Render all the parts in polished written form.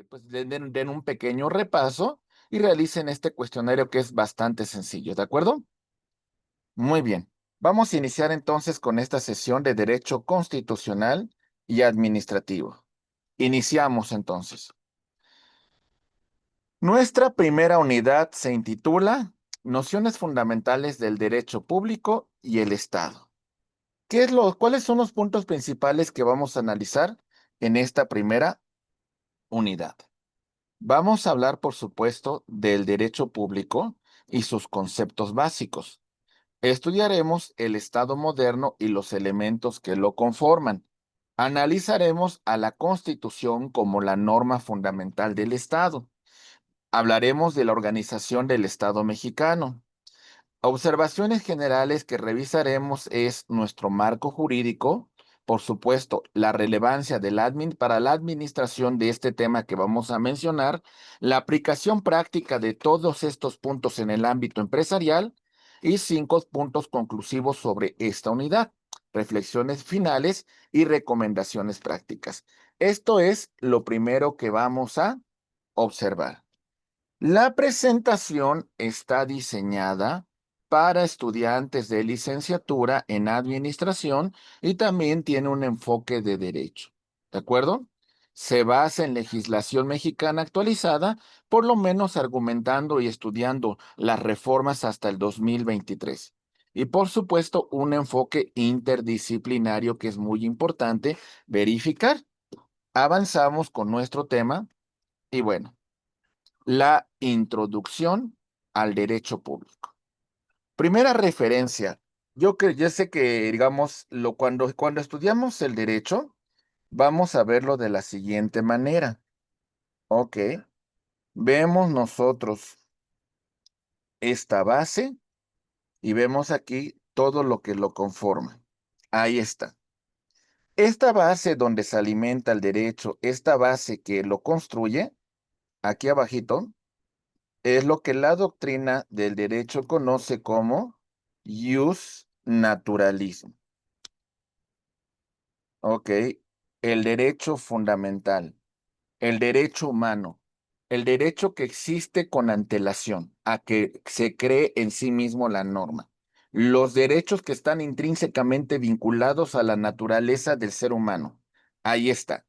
Pues den un pequeño repaso y realicen este cuestionario que es bastante sencillo, ¿de acuerdo? Muy bien. Vamos a iniciar entonces con esta sesión de Derecho Constitucional y Administrativo. Iniciamos entonces. Nuestra primera unidad se intitula Nociones fundamentales del derecho público y el Estado. ¿Cuáles son los puntos principales que vamos a analizar en esta primera unidad? Vamos a hablar, por supuesto, del derecho público y sus conceptos básicos. Estudiaremos el Estado moderno y los elementos que lo conforman. Analizaremos a la Constitución como la norma fundamental del Estado. Hablaremos de la organización del Estado mexicano. Observaciones generales que revisaremos es nuestro marco jurídico, por supuesto, la relevancia para la administración de este tema que vamos a mencionar, la aplicación práctica de todos estos puntos en el ámbito empresarial y 5 puntos conclusivos sobre esta unidad, reflexiones finales y recomendaciones prácticas. Esto es lo primero que vamos a observar. La presentación está diseñada para estudiantes de licenciatura en administración y también tiene un enfoque de derecho. ¿De acuerdo? Se basa en legislación mexicana actualizada, por lo menos argumentando y estudiando las reformas hasta el 2023. Y por supuesto, un enfoque interdisciplinario que es muy importante verificar. Avanzamos con nuestro tema y bueno. La introducción al derecho público. Primera referencia. Yo sé que, digamos, cuando estudiamos el derecho, vamos a verlo de la siguiente manera. Ok. Vemos nosotros esta base y vemos aquí todo lo que lo conforma. Ahí está. Esta base donde se alimenta el derecho, esta base que lo construye, aquí abajito, es lo que la doctrina del derecho conoce como jus naturalismo. Ok, el derecho fundamental, el derecho humano, el derecho que existe con antelación, a que se cree en sí mismo la norma. Los derechos que están intrínsecamente vinculados a la naturaleza del ser humano. Ahí está.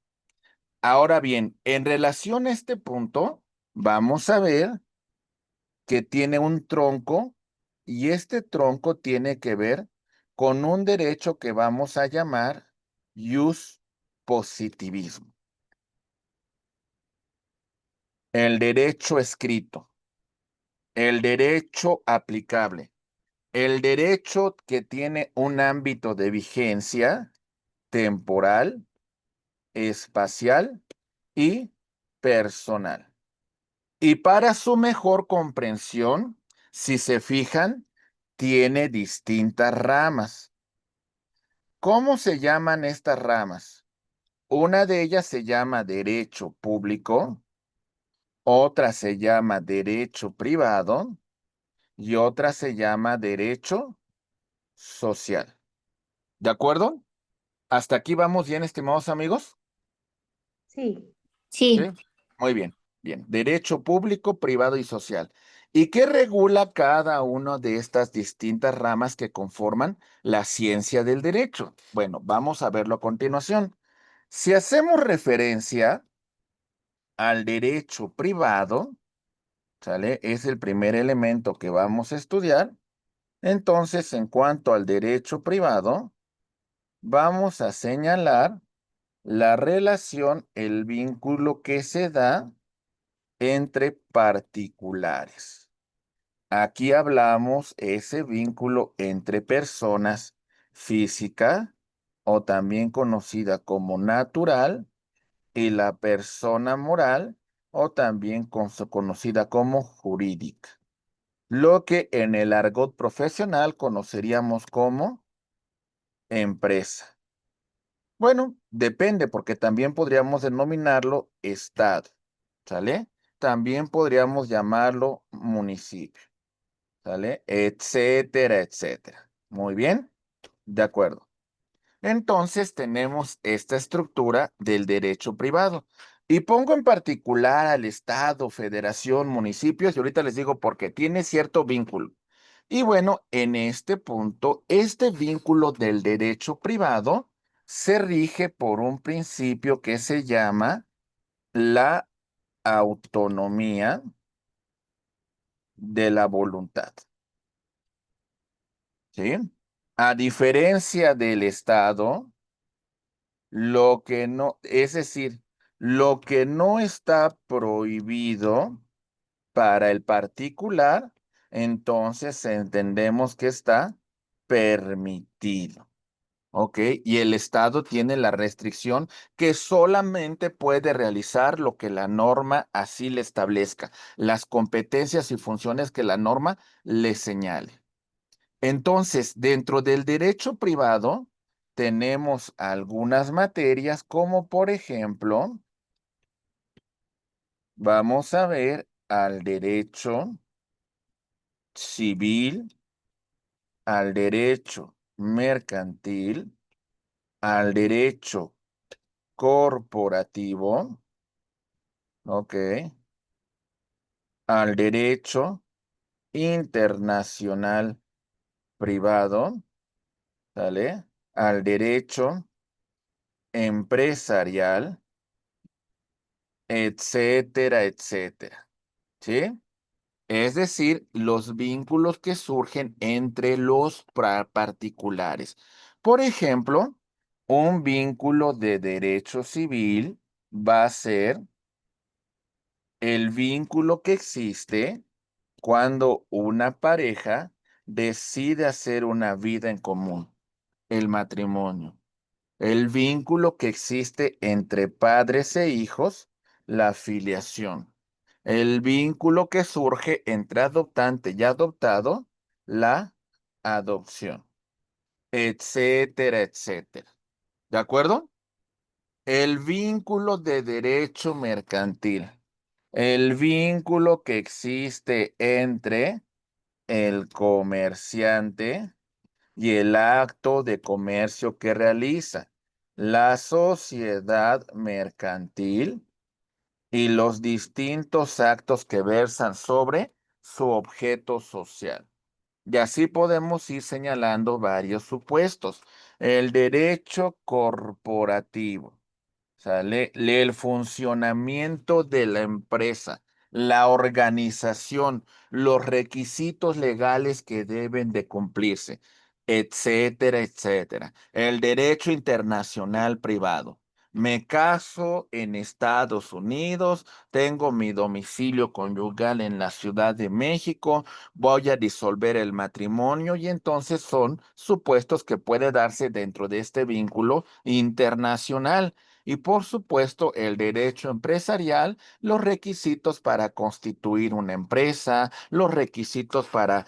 Ahora bien, en relación a este punto, vamos a ver que tiene un tronco y este tronco tiene que ver con un derecho que vamos a llamar jus positivismo. El derecho escrito, el derecho aplicable, el derecho que tiene un ámbito de vigencia temporal, espacial y personal. Y para su mejor comprensión, si se fijan, tiene distintas ramas. ¿Cómo se llaman estas ramas? Una de ellas se llama derecho público, otra se llama derecho privado y otra se llama derecho social. ¿De acuerdo? ¿Hasta aquí vamos bien, estimados amigos? Sí. ¿Sí? Sí, Muy bien, bien. Derecho público, privado y social. ¿Y qué regula cada una de estas distintas ramas que conforman la ciencia del derecho? Bueno, vamos a verlo a continuación. Si hacemos referencia al derecho privado, ¿sale? Es el primer elemento que vamos a estudiar. Entonces, en cuanto al derecho privado, vamos a señalar la relación, el vínculo que se da entre particulares. Aquí hablamos ese vínculo entre personas física o también conocida como natural y la persona moral o también conocida como jurídica, lo que en el argot profesional conoceríamos como empresa. Bueno, depende, porque también podríamos denominarlo estado, ¿sale? También podríamos llamarlo municipio, ¿sale? Etcétera, etcétera. Muy bien, de acuerdo. Entonces tenemos esta estructura del derecho privado. Y pongo en particular al Estado, Federación, municipios, y ahorita les digo porque tiene cierto vínculo. Y bueno, en este punto, este vínculo del derecho privado se rige por un principio que se llama la autonomía de la voluntad, ¿sí? A diferencia del Estado, lo que no, es decir, lo que no está prohibido para el particular, entonces entendemos que está permitido. ¿Ok? Y el Estado tiene la restricción que solamente puede realizar lo que la norma así le establezca, las competencias y funciones que la norma le señale. Entonces, dentro del derecho privado, tenemos algunas materias como por ejemplo, vamos a ver al derecho civil, al derecho mercantil, al derecho corporativo, ¿ok? Al derecho internacional privado, ¿sale? Al derecho empresarial, etcétera, etcétera, ¿sí? Es decir, los vínculos que surgen entre los particulares. Por ejemplo, un vínculo de derecho civil va a ser el vínculo que existe cuando una pareja decide hacer una vida en común, el matrimonio. El vínculo que existe entre padres e hijos, la filiación. El vínculo que surge entre adoptante y adoptado, la adopción, etcétera, etcétera. ¿De acuerdo? El vínculo de derecho mercantil. El vínculo que existe entre el comerciante y el acto de comercio que realiza, la sociedad mercantil y los distintos actos que versan sobre su objeto social. Y así podemos ir señalando varios supuestos. El derecho corporativo. ¿Sale? El funcionamiento de la empresa, la organización, los requisitos legales que deben de cumplirse, etcétera, etcétera. El derecho internacional privado. Me caso en Estados Unidos, tengo mi domicilio conyugal en la Ciudad de México, voy a disolver el matrimonio y entonces son supuestos que puede darse dentro de este vínculo internacional. Y por supuesto, el derecho empresarial, los requisitos para constituir una empresa, los requisitos para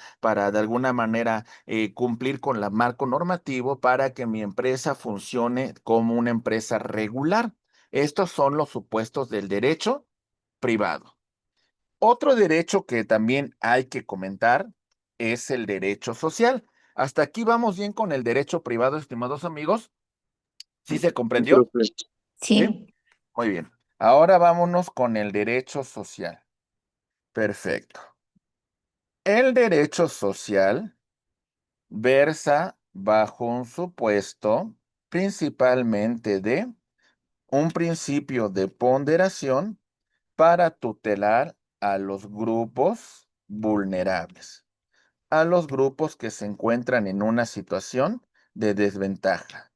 de alguna manera cumplir con el marco normativo para que mi empresa funcione como una empresa regular. Estos son los supuestos del derecho privado. Otro derecho que también hay que comentar es el derecho social. ¿Hasta aquí vamos bien con el derecho privado, estimados amigos? ¿Sí se Sí, comprendió? profe. ¿Sí? Sí, Muy bien. Ahora vámonos con el derecho social. Perfecto. El derecho social versa bajo un supuesto principalmente de un principio de ponderación para tutelar a los grupos vulnerables, a los grupos que se encuentran en una situación de desventaja,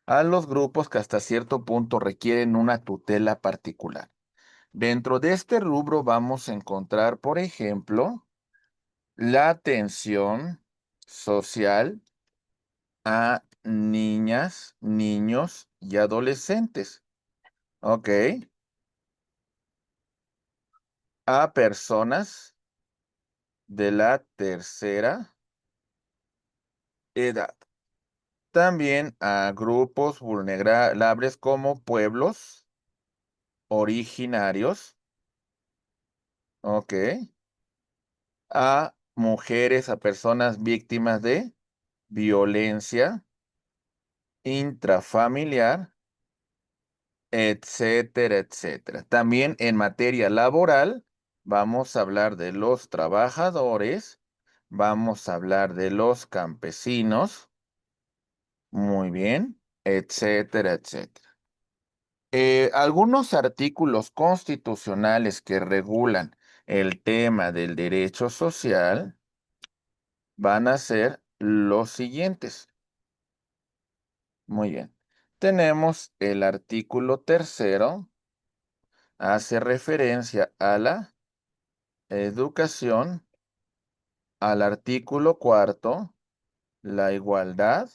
a los grupos que hasta cierto punto requieren una tutela particular. Dentro de este rubro vamos a encontrar, por ejemplo, la atención social a niñas, niños y adolescentes, ¿ok? A personas de la tercera edad. También a grupos vulnerables como pueblos originarios, ok, a mujeres, a personas víctimas de violencia intrafamiliar, etcétera, etcétera. También en materia laboral, vamos a hablar de los trabajadores, vamos a hablar de los campesinos, muy bien, etcétera, etcétera. Algunos artículos constitucionales que regulan el tema del derecho social van a ser los siguientes. Muy bien. Tenemos el artículo tercero, hace referencia a la educación, al artículo cuarto, la igualdad,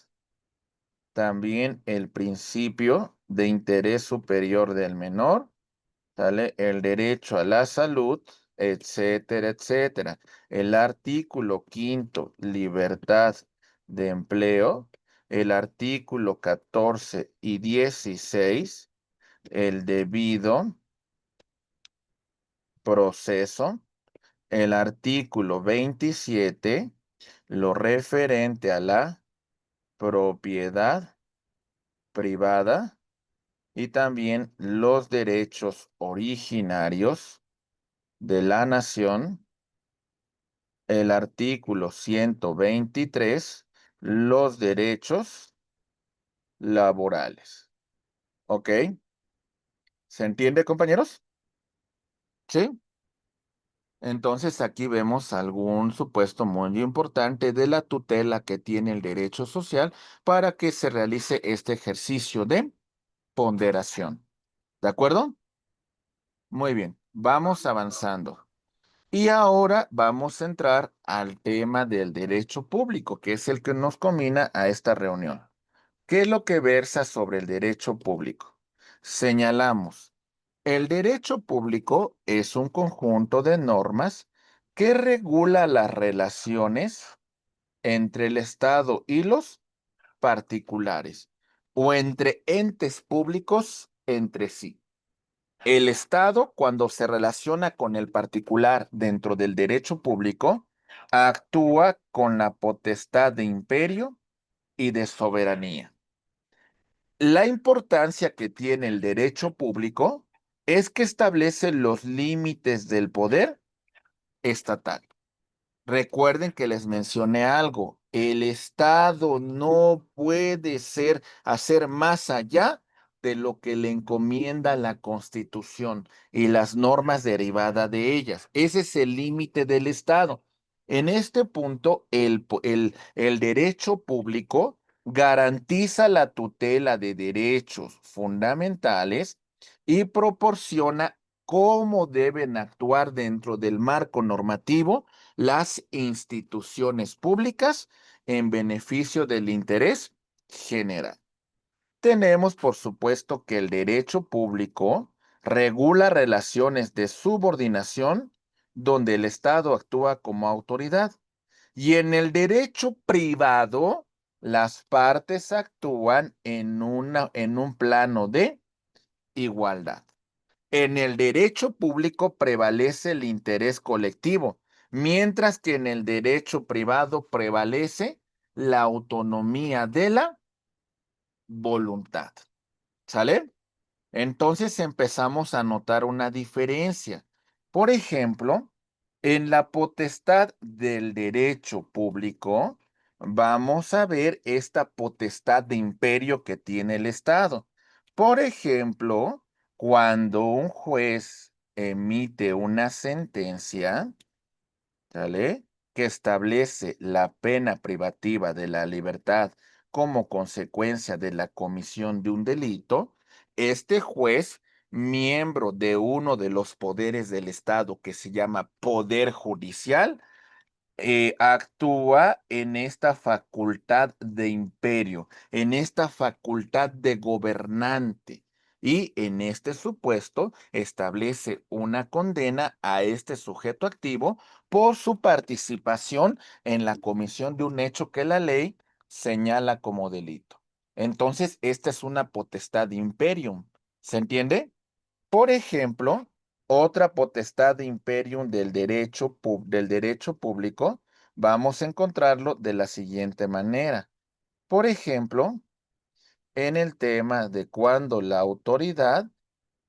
también el principio de interés superior del menor, ¿sale? El derecho a la salud, etcétera, etcétera. El artículo quinto, libertad de empleo. El artículo 14 y 16, el debido proceso. El artículo 27, lo referente a la propiedad privada y también los derechos originarios de la nación. El artículo 123, los derechos laborales. ¿Ok? ¿Se entiende, compañeros? Sí. Entonces aquí vemos algún supuesto muy importante de la tutela que tiene el derecho social para que se realice este ejercicio de ponderación. ¿De acuerdo? Muy bien, vamos avanzando. Y ahora vamos a entrar al tema del derecho público, que es el que nos combina a esta reunión. ¿Qué es lo que versa sobre el derecho público? Señalamos, el derecho público es un conjunto de normas que regula las relaciones entre el Estado y los particulares o entre entes públicos entre sí. El Estado, cuando se relaciona con el particular dentro del derecho público, actúa con la potestad de imperio y de soberanía. La importancia que tiene el derecho público es que establece los límites del poder estatal. Recuerden que les mencioné algo. El Estado no puede hacer más allá de lo que le encomienda la Constitución y las normas derivadas de ellas. Ese es el límite del Estado. En este punto, el derecho público garantiza la tutela de derechos fundamentales y proporciona cómo deben actuar dentro del marco normativo las instituciones públicas en beneficio del interés general. Tenemos, por supuesto, que el derecho público regula relaciones de subordinación donde el Estado actúa como autoridad. Y en el derecho privado, las partes actúan en un plano de igualdad. En el derecho público prevalece el interés colectivo, mientras que en el derecho privado prevalece la autonomía de la voluntad. ¿Sale? Entonces empezamos a notar una diferencia. Por ejemplo, en la potestad del derecho público, vamos a ver esta potestad de imperio que tiene el Estado. Por ejemplo, cuando un juez emite una sentencia, ¿sale? Que establece la pena privativa de la libertad como consecuencia de la comisión de un delito, este juez, miembro de uno de los poderes del Estado que se llama Poder Judicial, actúa en esta facultad de imperio, en esta facultad de gobernante. Y en este supuesto establece una condena a este sujeto activo por su participación en la comisión de un hecho que la ley señala como delito. Entonces, esta es una potestad imperium. ¿Se entiende? Por ejemplo, otra potestad de imperium del derecho público, vamos a encontrarlo de la siguiente manera. Por ejemplo, en el tema de cuando la autoridad,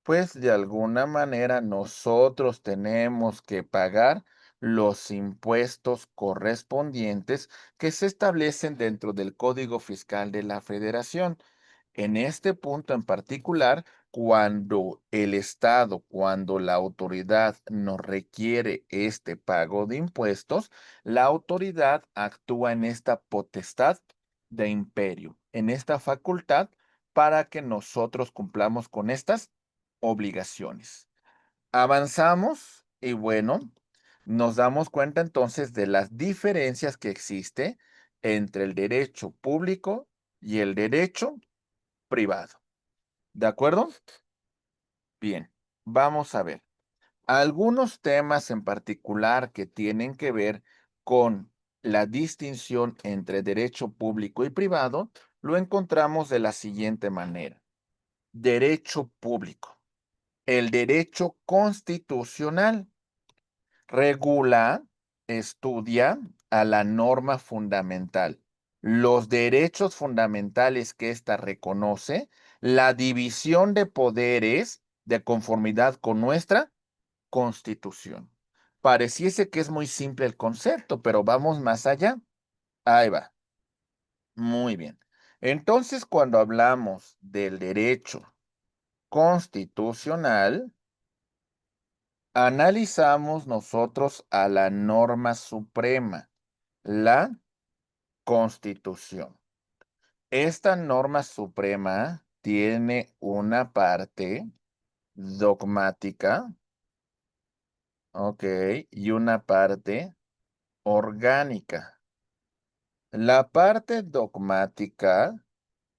pues de alguna manera nosotros tenemos que pagar los impuestos correspondientes que se establecen dentro del Código Fiscal de la Federación. En este punto en particular, cuando el Estado, cuando la autoridad nos requiere este pago de impuestos, la autoridad actúa en esta potestad de imperio, en esta facultad para que nosotros cumplamos con estas obligaciones. Avanzamos y bueno, nos damos cuenta entonces de las diferencias que existe entre el derecho público y el derecho privado. ¿De acuerdo? Bien, vamos a ver. Algunos temas en particular que tienen que ver con la distinción entre derecho público y privado, lo encontramos de la siguiente manera. Derecho público. El derecho constitucional regula, estudia a la norma fundamental, los derechos fundamentales que ésta reconoce, la división de poderes de conformidad con nuestra Constitución. Pareciese que es muy simple el concepto, pero vamos más allá. Ahí va. Muy bien. Entonces, cuando hablamos del derecho constitucional, analizamos nosotros a la norma suprema, la Constitución. Esta norma suprema tiene una parte dogmática, ok, y una parte orgánica. La parte dogmática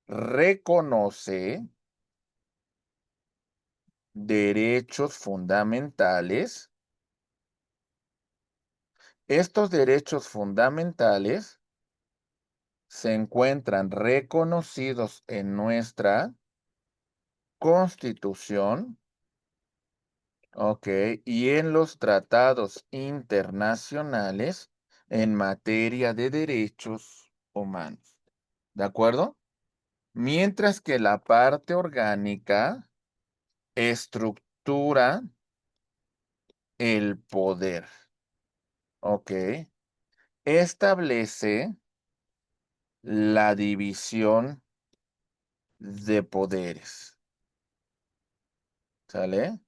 reconoce derechos fundamentales. Estos derechos fundamentales se encuentran reconocidos en nuestra Constitución, ok, y en los tratados internacionales en materia de derechos humanos. ¿De acuerdo? Mientras que la parte orgánica estructura el poder, ok, establece la división de poderes, ¿sale?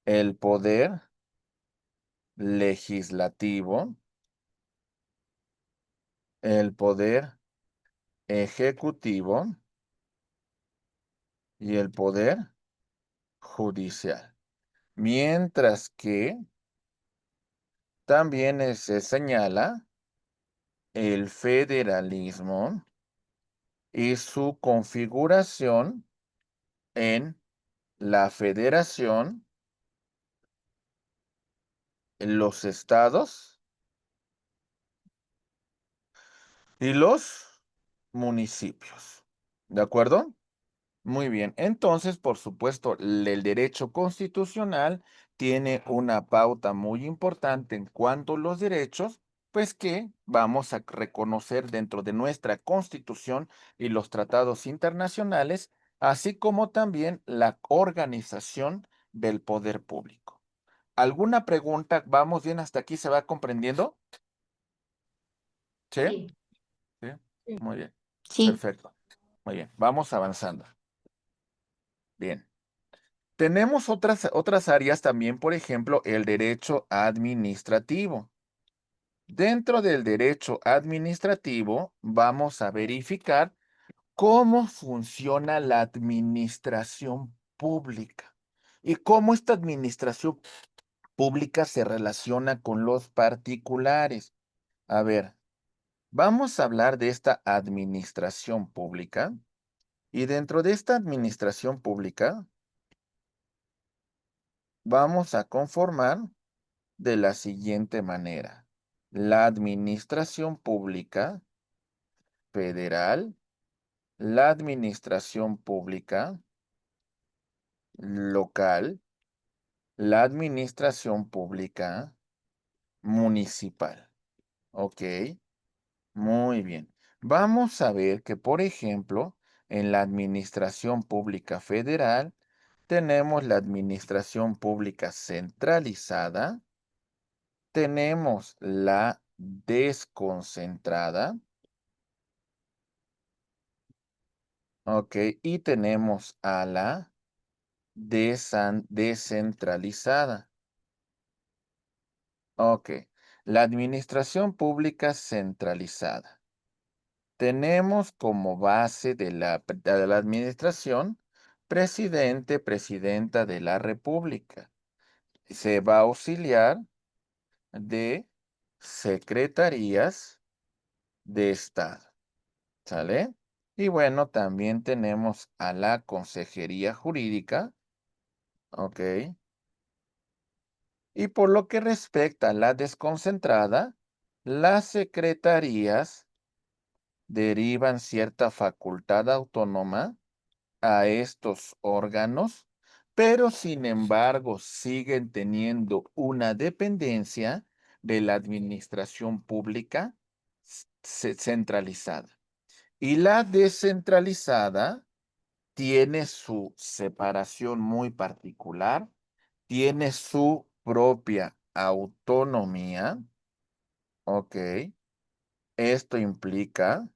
El poder legislativo, el poder ejecutivo y el poder judicial. Mientras que también se señala el federalismo y su configuración en la federación, los estados y los municipios. ¿De acuerdo? Muy bien. Entonces, por supuesto, el derecho constitucional tiene una pauta muy importante en cuanto a los derechos, pues que vamos a reconocer dentro de nuestra Constitución y los tratados internacionales, así como también la organización del poder público. ¿Alguna pregunta? ¿Vamos bien hasta aquí? ¿Se va comprendiendo? ¿Sí? Sí, Sí. sí. Muy bien. Sí, Perfecto. Muy bien. Vamos avanzando. Bien. Tenemos otras áreas también, por ejemplo, el derecho administrativo. Dentro del derecho administrativo, vamos a verificar cómo funciona la administración pública y cómo esta administración pública se relaciona con los particulares. A ver, vamos a hablar de esta administración pública y dentro de esta administración pública vamos a conformar de la siguiente manera. La administración pública federal, la administración pública local, la administración pública municipal. ¿Ok? Muy bien. Vamos a ver que, por ejemplo, en la administración pública federal, tenemos la administración pública centralizada, tenemos la desconcentrada, ¿ok? Y tenemos a la descentralizada. Ok. La administración pública centralizada. Tenemos como base de la administración presidente, presidenta de la República. Se va a auxiliar de secretarías de Estado. ¿Sale? Y bueno, también tenemos a la Consejería Jurídica. ¿Ok? Y por lo que respecta a la desconcentrada, las secretarías derivan cierta facultad autónoma a estos órganos, pero sin embargo siguen teniendo una dependencia de la administración pública centralizada. Y la descentralizada tiene su separación muy particular, tiene su propia autonomía, ¿ok? Esto implica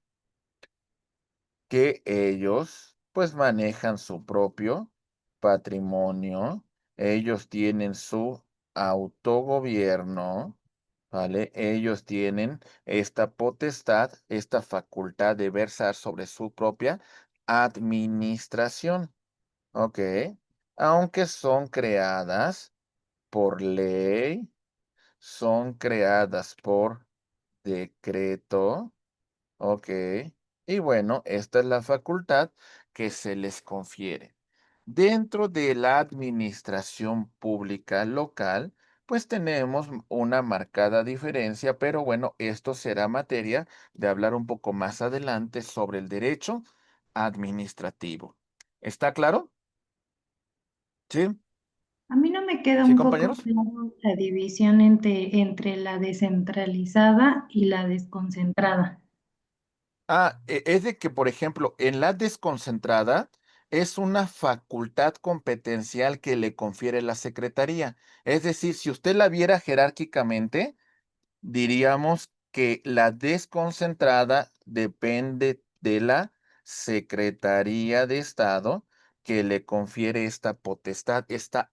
que ellos pues manejan su propio patrimonio, ellos tienen su autogobierno, ¿vale? Ellos tienen esta potestad, esta facultad de versar sobre su propia administración, ¿ok? Aunque son creadas por ley, son creadas por decreto. Ok. Y bueno, esta es la facultad que se les confiere. Dentro de la administración pública local, pues tenemos una marcada diferencia, pero bueno, esto será materia de hablar un poco más adelante sobre el derecho administrativo. ¿Está claro? Sí, A mí no me queda sí, un poco compañeros. claro la división entre la descentralizada y la desconcentrada. Es de que, por ejemplo, en la desconcentrada es una facultad competencial que le confiere la Secretaría. Es decir, si usted la viera jerárquicamente, diríamos que la desconcentrada depende de la Secretaría de Estado que le confiere esta potestad, esta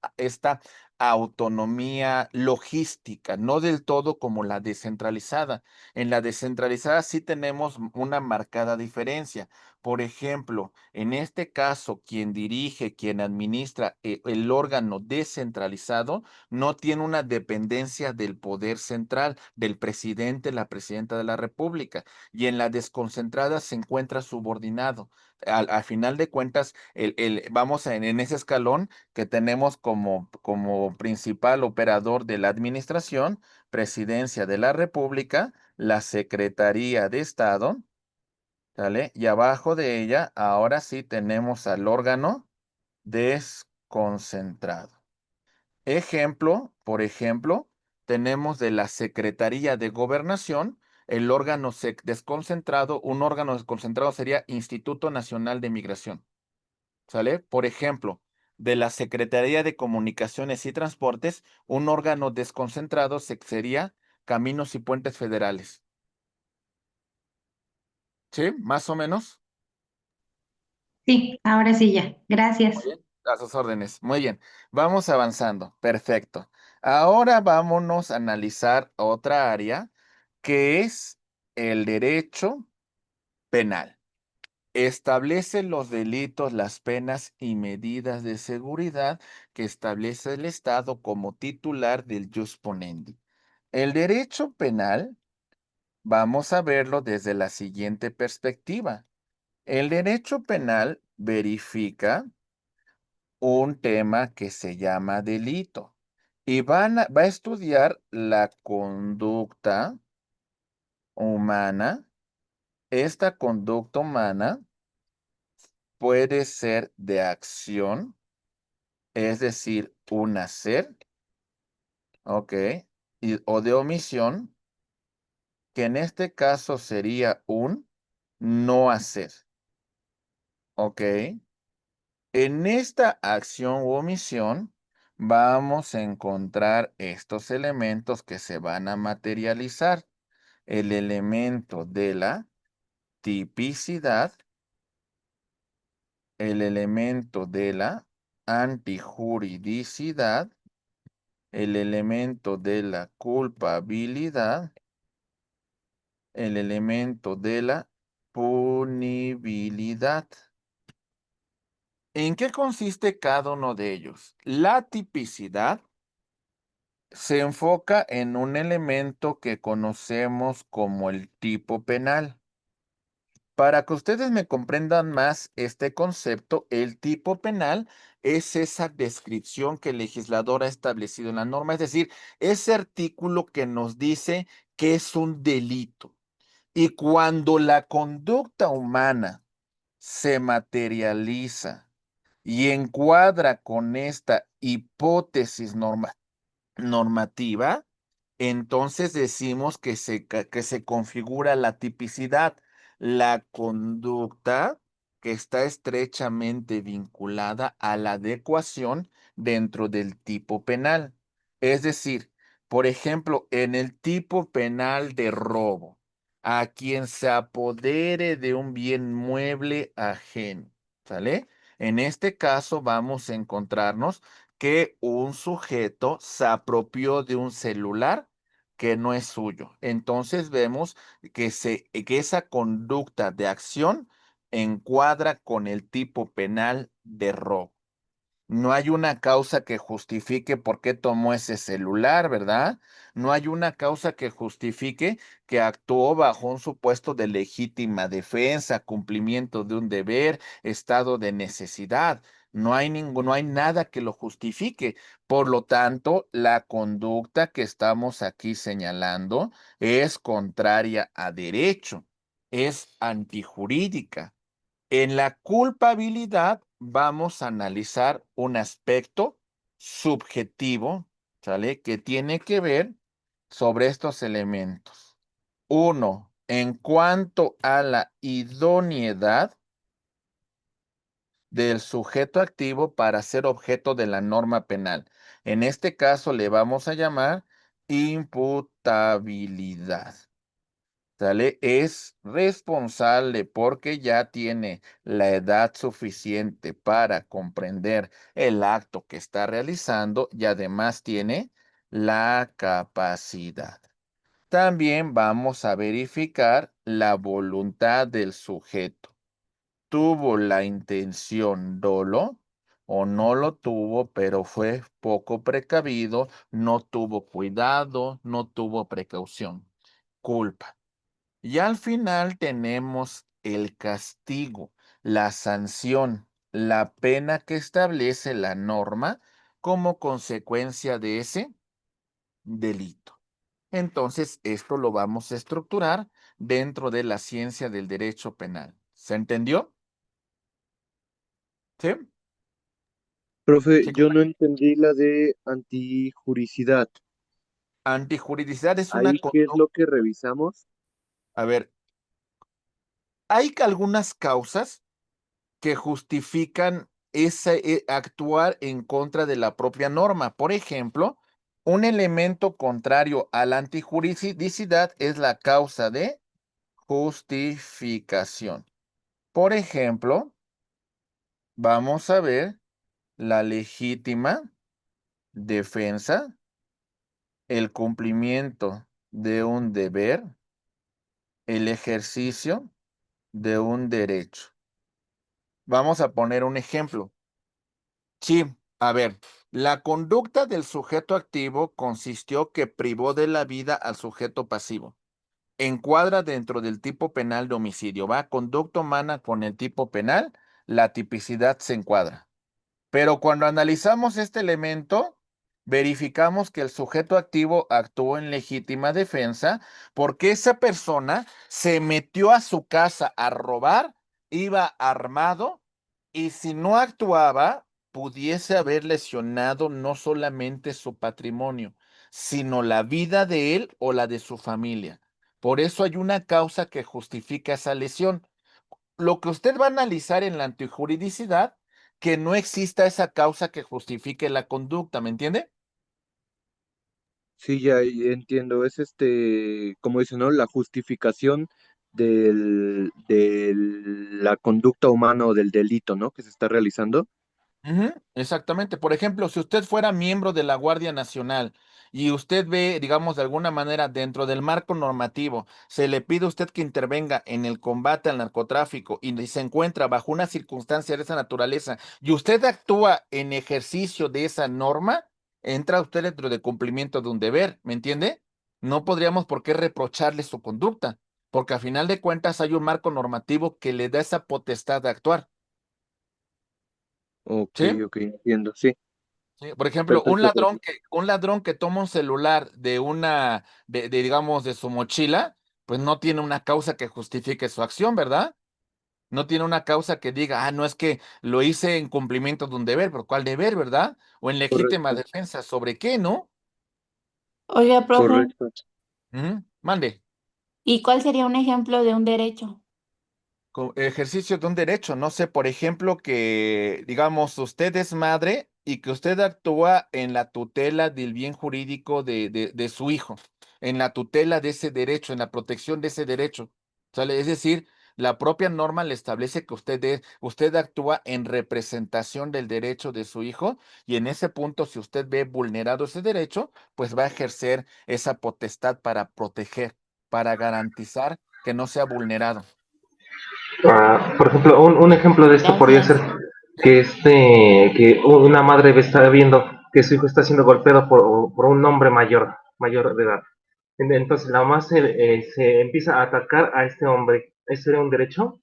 autonomía logística, no del todo como la descentralizada. En la descentralizada sí tenemos una marcada diferencia. Por ejemplo, en este caso, quien dirige, quien administra el órgano descentralizado, no tiene una dependencia del poder central, del presidente, la presidenta de la República, y en la desconcentrada se encuentra subordinado. Al final de cuentas, vamos en ese escalón que tenemos como principal operador de la administración, presidencia de la República, la Secretaría de Estado, ¿sale? Y abajo de ella, ahora sí tenemos al órgano desconcentrado. Ejemplo, por ejemplo, tenemos de la Secretaría de Gobernación, el órgano desconcentrado, un órgano desconcentrado sería Instituto Nacional de Migración, ¿sale? Por ejemplo, de la Secretaría de Comunicaciones y Transportes, un órgano desconcentrado sería Caminos y Puentes Federales, ¿sí? Más o menos. Sí, ahora sí ya. Muy Gracias. bien. A sus órdenes. Muy bien. Vamos avanzando. Perfecto. Ahora vámonos a analizar otra área que es el derecho penal. Establece los delitos, las penas y medidas de seguridad que establece el Estado como titular del jus ponendi. El derecho penal, vamos a verlo desde la siguiente perspectiva. El derecho penal verifica un tema que se llama delito y va a estudiar la conducta humana esta conducta humana puede ser de acción, es decir, un hacer, ¿ok? O de omisión, que en este caso sería un no hacer, ¿ok? En esta acción u omisión vamos a encontrar estos elementos que se van a materializar. El elemento de la tipicidad, el elemento de la antijuridicidad, el elemento de la culpabilidad, el elemento de la punibilidad. ¿En qué consiste cada uno de ellos? La tipicidad se enfoca en un elemento que conocemos como el tipo penal. Para que ustedes me comprendan más este concepto, el tipo penal es esa descripción que el legislador ha establecido en la norma, es decir, ese artículo que nos dice que es un delito. Y cuando la conducta humana se materializa y encuadra con esta hipótesis normativa, entonces decimos que se configura la tipicidad, la conducta que está estrechamente vinculada a la adecuación dentro del tipo penal. Es decir, por ejemplo, en el tipo penal de robo, a quien se apodere de un bien mueble ajeno, ¿sale? En este caso vamos a encontrarnos que un sujeto se apropió de un celular que no es suyo. Entonces vemos que esa conducta de acción encuadra con el tipo penal de robo. No hay una causa que justifique por qué tomó ese celular, ¿verdad? No hay una causa que justifique que actuó bajo un supuesto de legítima defensa, cumplimiento de un deber, estado de necesidad. No hay nada que lo justifique. Por lo tanto, la conducta que estamos aquí señalando es contraria a derecho, es antijurídica. En la culpabilidad vamos a analizar un aspecto subjetivo, ¿sale? Que tiene que ver sobre estos elementos. Uno, en cuanto a la idoneidad del sujeto activo para ser objeto de la norma penal. En este caso le vamos a llamar imputabilidad. ¿Sale? Es responsable porque ya tiene la edad suficiente para comprender el acto que está realizando y además tiene la capacidad. También vamos a verificar la voluntad del sujeto. ¿Tuvo la intención dolo o no lo tuvo, pero fue poco precavido, no tuvo cuidado, no tuvo precaución? Culpa. Y al final tenemos el castigo, la sanción, la pena que establece la norma como consecuencia de ese delito. Entonces, esto lo vamos a estructurar dentro de la ciencia del derecho penal. ¿Se entendió? ¿Sí? Profe, Sí, yo no entendí la de antijuricidad. antijuridicidad es una ¿Ahí qué es conducta. lo que revisamos? A ver, hay algunas causas que justifican actuar en contra de la propia norma. Por ejemplo, un elemento contrario a la antijuridicidad es la causa de justificación. Por ejemplo, vamos a ver la legítima defensa, el cumplimiento de un deber, el ejercicio de un derecho. Vamos a poner un ejemplo. Sí, a ver, la conducta del sujeto activo consistió que privó de la vida al sujeto pasivo. Encuadra dentro del tipo penal de homicidio. Va, conducta humana con el tipo penal, la tipicidad se encuadra. Pero cuando analizamos este elemento, verificamos que el sujeto activo actuó en legítima defensa porque esa persona se metió a su casa a robar, iba armado y si no actuaba, pudiese haber lesionado no solamente su patrimonio, sino la vida de él o la de su familia. Por eso hay una causa que justifica esa lesión. Lo que usted va a analizar en la antijuridicidad, que no exista esa causa que justifique la conducta, ¿me entiende? Sí, ya entiendo. Es como dice, ¿no? La justificación de la conducta humana o del delito, ¿no? Que se está realizando. Ujú, exactamente. Por ejemplo, si usted fuera miembro de la Guardia Nacional y usted ve, digamos, de alguna manera dentro del marco normativo, se le pide a usted que intervenga en el combate al narcotráfico y se encuentra bajo una circunstancia de esa naturaleza y usted actúa en ejercicio de esa norma, entra usted dentro de cumplimiento de un deber, ¿me entiende? No podríamos por qué reprocharle su conducta, porque a final de cuentas hay un marco normativo que le da esa potestad de actuar, Ok, ¿sí? ok, entiendo. Sí, Sí, por ejemplo, perfecto, un ladrón que toma un celular digamos, de su mochila, pues no tiene una causa que justifique su acción, ¿verdad? No tiene una causa que diga, no es que lo hice en cumplimiento de un deber, pero ¿cuál deber, verdad? O en legítima correcto, defensa, ¿sobre qué, no? Oiga, profe, correcto. Ujú, mande. ¿y cuál sería un ejemplo de un derecho? Ejercicio de un derecho, no sé, por ejemplo, que digamos usted es madre y que usted actúa en la tutela del bien jurídico de su hijo, en la tutela de ese derecho, en la protección de ese derecho, ¿sale? Es decir, la propia norma le establece que usted actúa en representación del derecho de su hijo y en ese punto, si usted ve vulnerado ese derecho, pues va a ejercer esa potestad para proteger, para garantizar que no sea vulnerado. Por ejemplo, un ejemplo de esto podría ser Gracias. que que una madre está viendo que su hijo está siendo golpeado por un hombre mayor de edad. Entonces la mamá se empieza a atacar a este hombre. ¿Ese sería un derecho?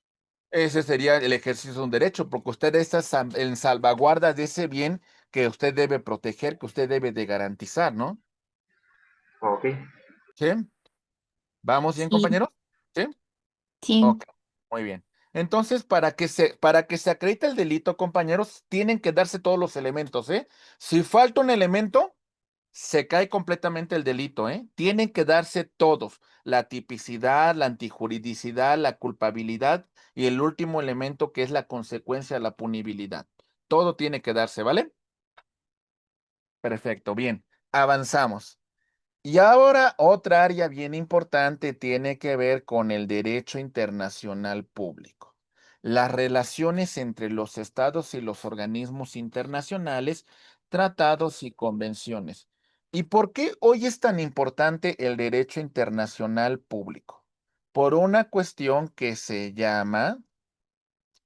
Ese sería el ejercicio de un derecho, porque usted está en salvaguarda de ese bien que usted debe proteger, que usted debe de garantizar, ¿no? Ok. ¿Sí? ¿Vamos bien, Sí, compañeros? ¿Sí? sí. Ok, muy bien. Entonces, para que se acredite el delito, compañeros, tienen que darse todos los elementos, ¿eh? Si falta un elemento, se cae completamente el delito, ¿eh? Tienen que darse todos, la tipicidad, la antijuridicidad, la culpabilidad y el último elemento que es la consecuencia, la punibilidad. Todo tiene que darse, ¿vale? Perfecto, bien. Avanzamos. Y ahora otra área bien importante tiene que ver con el derecho internacional público. Las relaciones entre los estados y los organismos internacionales, tratados y convenciones. ¿Y por qué hoy es tan importante el derecho internacional público? Por una cuestión que se llama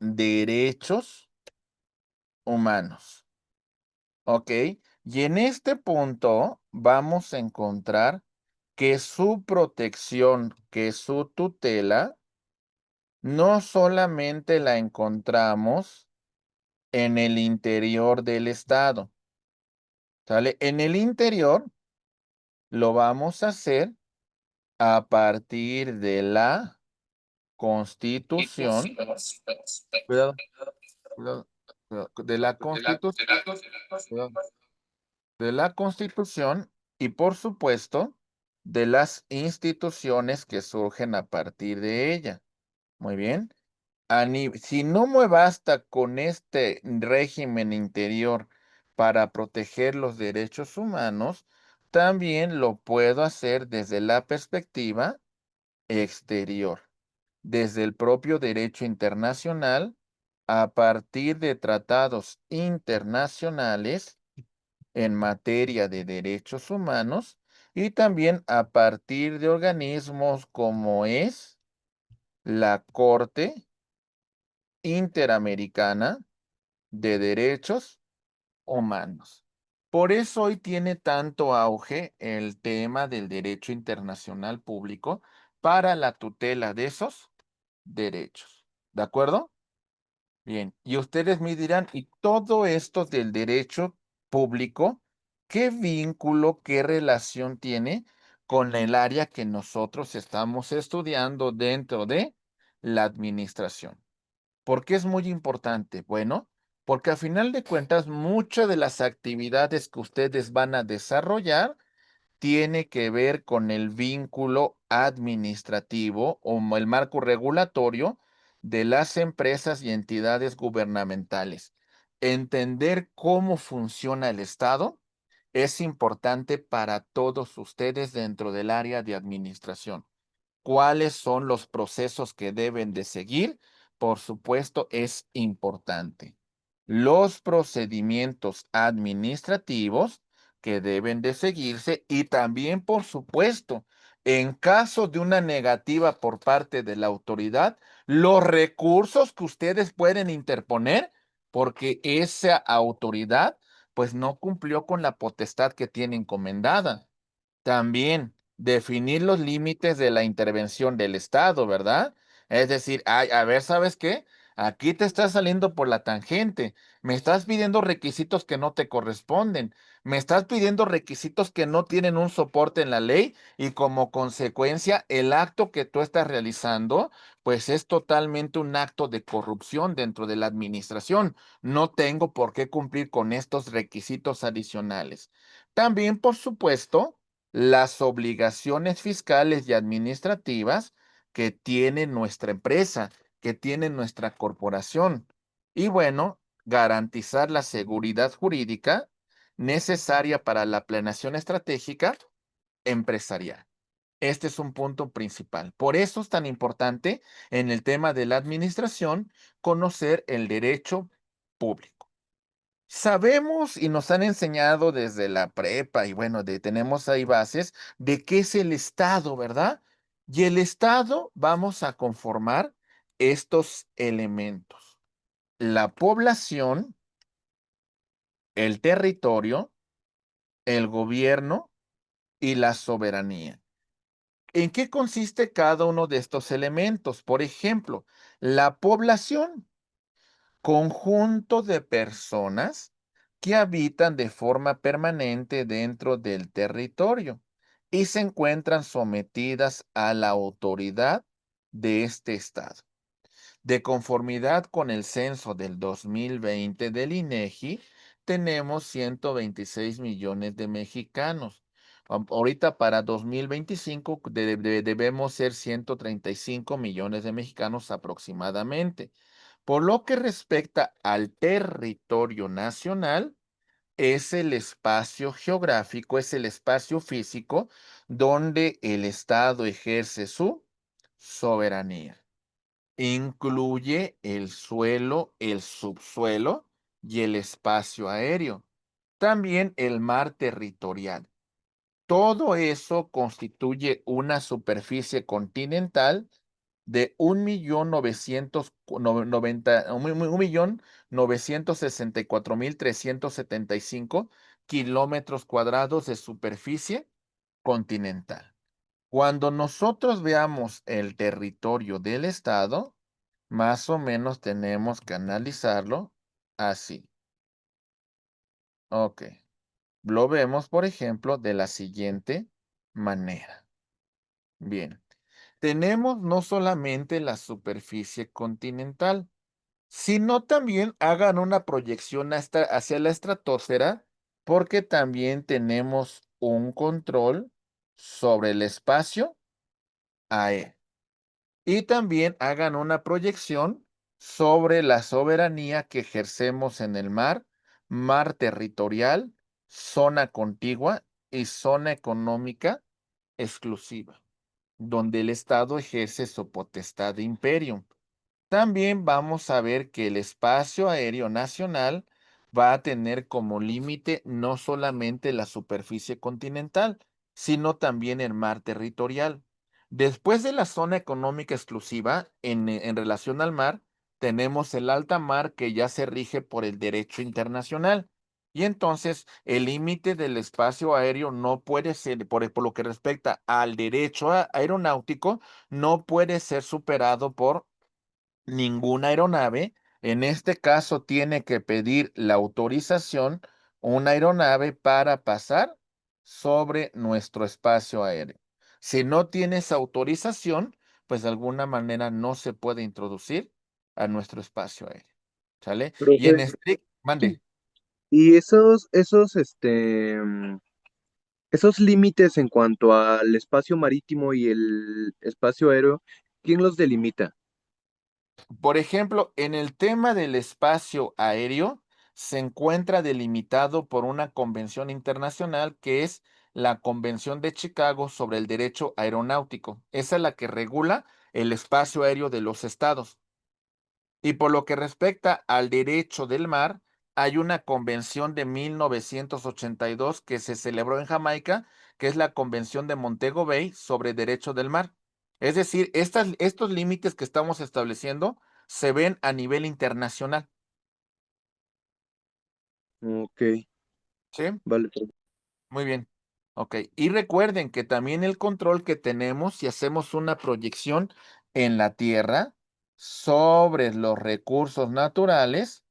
derechos humanos. ¿Ok? Y en este punto vamos a encontrar que su protección, que su tutela, no solamente la encontramos en el interior del Estado, ¿sale? En el interior lo vamos a hacer a partir de la Constitución, cuidado, cuidado, cuidado, de la Constitución, de la Constitución y por supuesto de las instituciones que surgen a partir de ella. Muy bien. Si no me basta con este régimen interior para proteger los derechos humanos, también lo puedo hacer desde la perspectiva exterior, desde el propio derecho internacional, a partir de tratados internacionales en materia de derechos humanos y también a partir de organismos como es la Corte Interamericana de Derechos Humanos. Por eso hoy tiene tanto auge el tema del derecho internacional público para la tutela de esos derechos. ¿De acuerdo? Bien, y ustedes me dirán, ¿y todo esto del derecho público ¿Qué vínculo, qué relación tiene con el área que nosotros estamos estudiando dentro de la administración? ¿Por qué es muy importante? Bueno, porque a final de cuentas, muchas de las actividades que ustedes van a desarrollar tiene que ver con el vínculo administrativo o el marco regulatorio de las empresas y entidades gubernamentales. Entender cómo funciona el Estado es importante para todos ustedes dentro del área de administración. ¿Cuáles son los procesos que deben de seguir? Por supuesto, es importante. Los procedimientos administrativos que deben de seguirse y también, por supuesto, en caso de una negativa por parte de la autoridad, los recursos que ustedes pueden interponer porque esa autoridad pues no cumplió con la potestad que tiene encomendada. También definir los límites de la intervención del Estado, ¿verdad? Es decir, ay, a ver, ¿sabes qué? Aquí te estás saliendo por la tangente. Me estás pidiendo requisitos que no te corresponden. Me estás pidiendo requisitos que no tienen un soporte en la ley y como consecuencia el acto que tú estás realizando, pues es totalmente un acto de corrupción dentro de la administración. No tengo por qué cumplir con estos requisitos adicionales. También, por supuesto, las obligaciones fiscales y administrativas que tiene nuestra empresa, que tiene nuestra corporación. Y bueno, garantizar la seguridad jurídica necesaria para la planeación estratégica empresarial. Este es un punto principal. Por eso es tan importante en el tema de la administración conocer el derecho público. Sabemos y nos han enseñado desde la prepa y bueno, tenemos ahí bases de qué es el Estado, ¿verdad? Y el Estado vamos a conformar estos elementos. La población, el territorio, el gobierno y la soberanía. ¿En qué consiste cada uno de estos elementos? Por ejemplo, la población, conjunto de personas que habitan de forma permanente dentro del territorio y se encuentran sometidas a la autoridad de este estado. De conformidad con el censo del 2020 del INEGI, tenemos 126 millones de mexicanos. Ahorita para 2025 debemos ser 135 millones de mexicanos aproximadamente. Por lo que respecta al territorio nacional, es el espacio geográfico, es el espacio físico donde el Estado ejerce su soberanía. Incluye el suelo, el subsuelo y el espacio aéreo. También el mar territorial. Todo eso constituye una superficie continental de 1.964.375 kilómetros cuadrados de superficie continental. Cuando nosotros veamos el territorio del estado, más o menos tenemos que analizarlo así. Ok. Lo vemos, por ejemplo, de la siguiente manera. Bien. Tenemos no solamente la superficie continental, sino también hagan una proyección hacia la estratosfera, porque también tenemos un control sobre el espacio aéreo. Y también hagan una proyección sobre la soberanía que ejercemos en el mar, mar territorial, zona contigua y zona económica exclusiva, donde el Estado ejerce su potestad de imperio. También vamos a ver que el espacio aéreo nacional va a tener como límite no solamente la superficie continental, sino también el mar territorial. Después de la zona económica exclusiva, en relación al mar, tenemos el alta mar que ya se rige por el derecho internacional. Y entonces el límite del espacio aéreo no puede ser, por lo que respecta al derecho aeronáutico, no puede ser superado por ninguna aeronave. En este caso tiene que pedir la autorización una aeronave para pasar sobre nuestro espacio aéreo. Si no tienes autorización, pues de alguna manera no se puede introducir a nuestro espacio aéreo. ¿Sale? Y en Profe, mande. y esos límites en cuanto al espacio marítimo y el espacio aéreo, ¿quién los delimita? Por ejemplo, en el tema del espacio aéreo, se encuentra delimitado por una convención internacional que es la Convención de Chicago sobre el Derecho Aeronáutico. Esa es la que regula el espacio aéreo de los estados. Y por lo que respecta al derecho del mar, hay una convención de 1982 que se celebró en Jamaica, que es la Convención de Montego Bay sobre derecho del mar. Es decir, estos límites que estamos estableciendo se ven a nivel internacional. Ok, ¿Sí? vale, profe. Muy bien. Ok. Y recuerden que también el control que tenemos si hacemos una proyección en la Tierra sobre los recursos naturales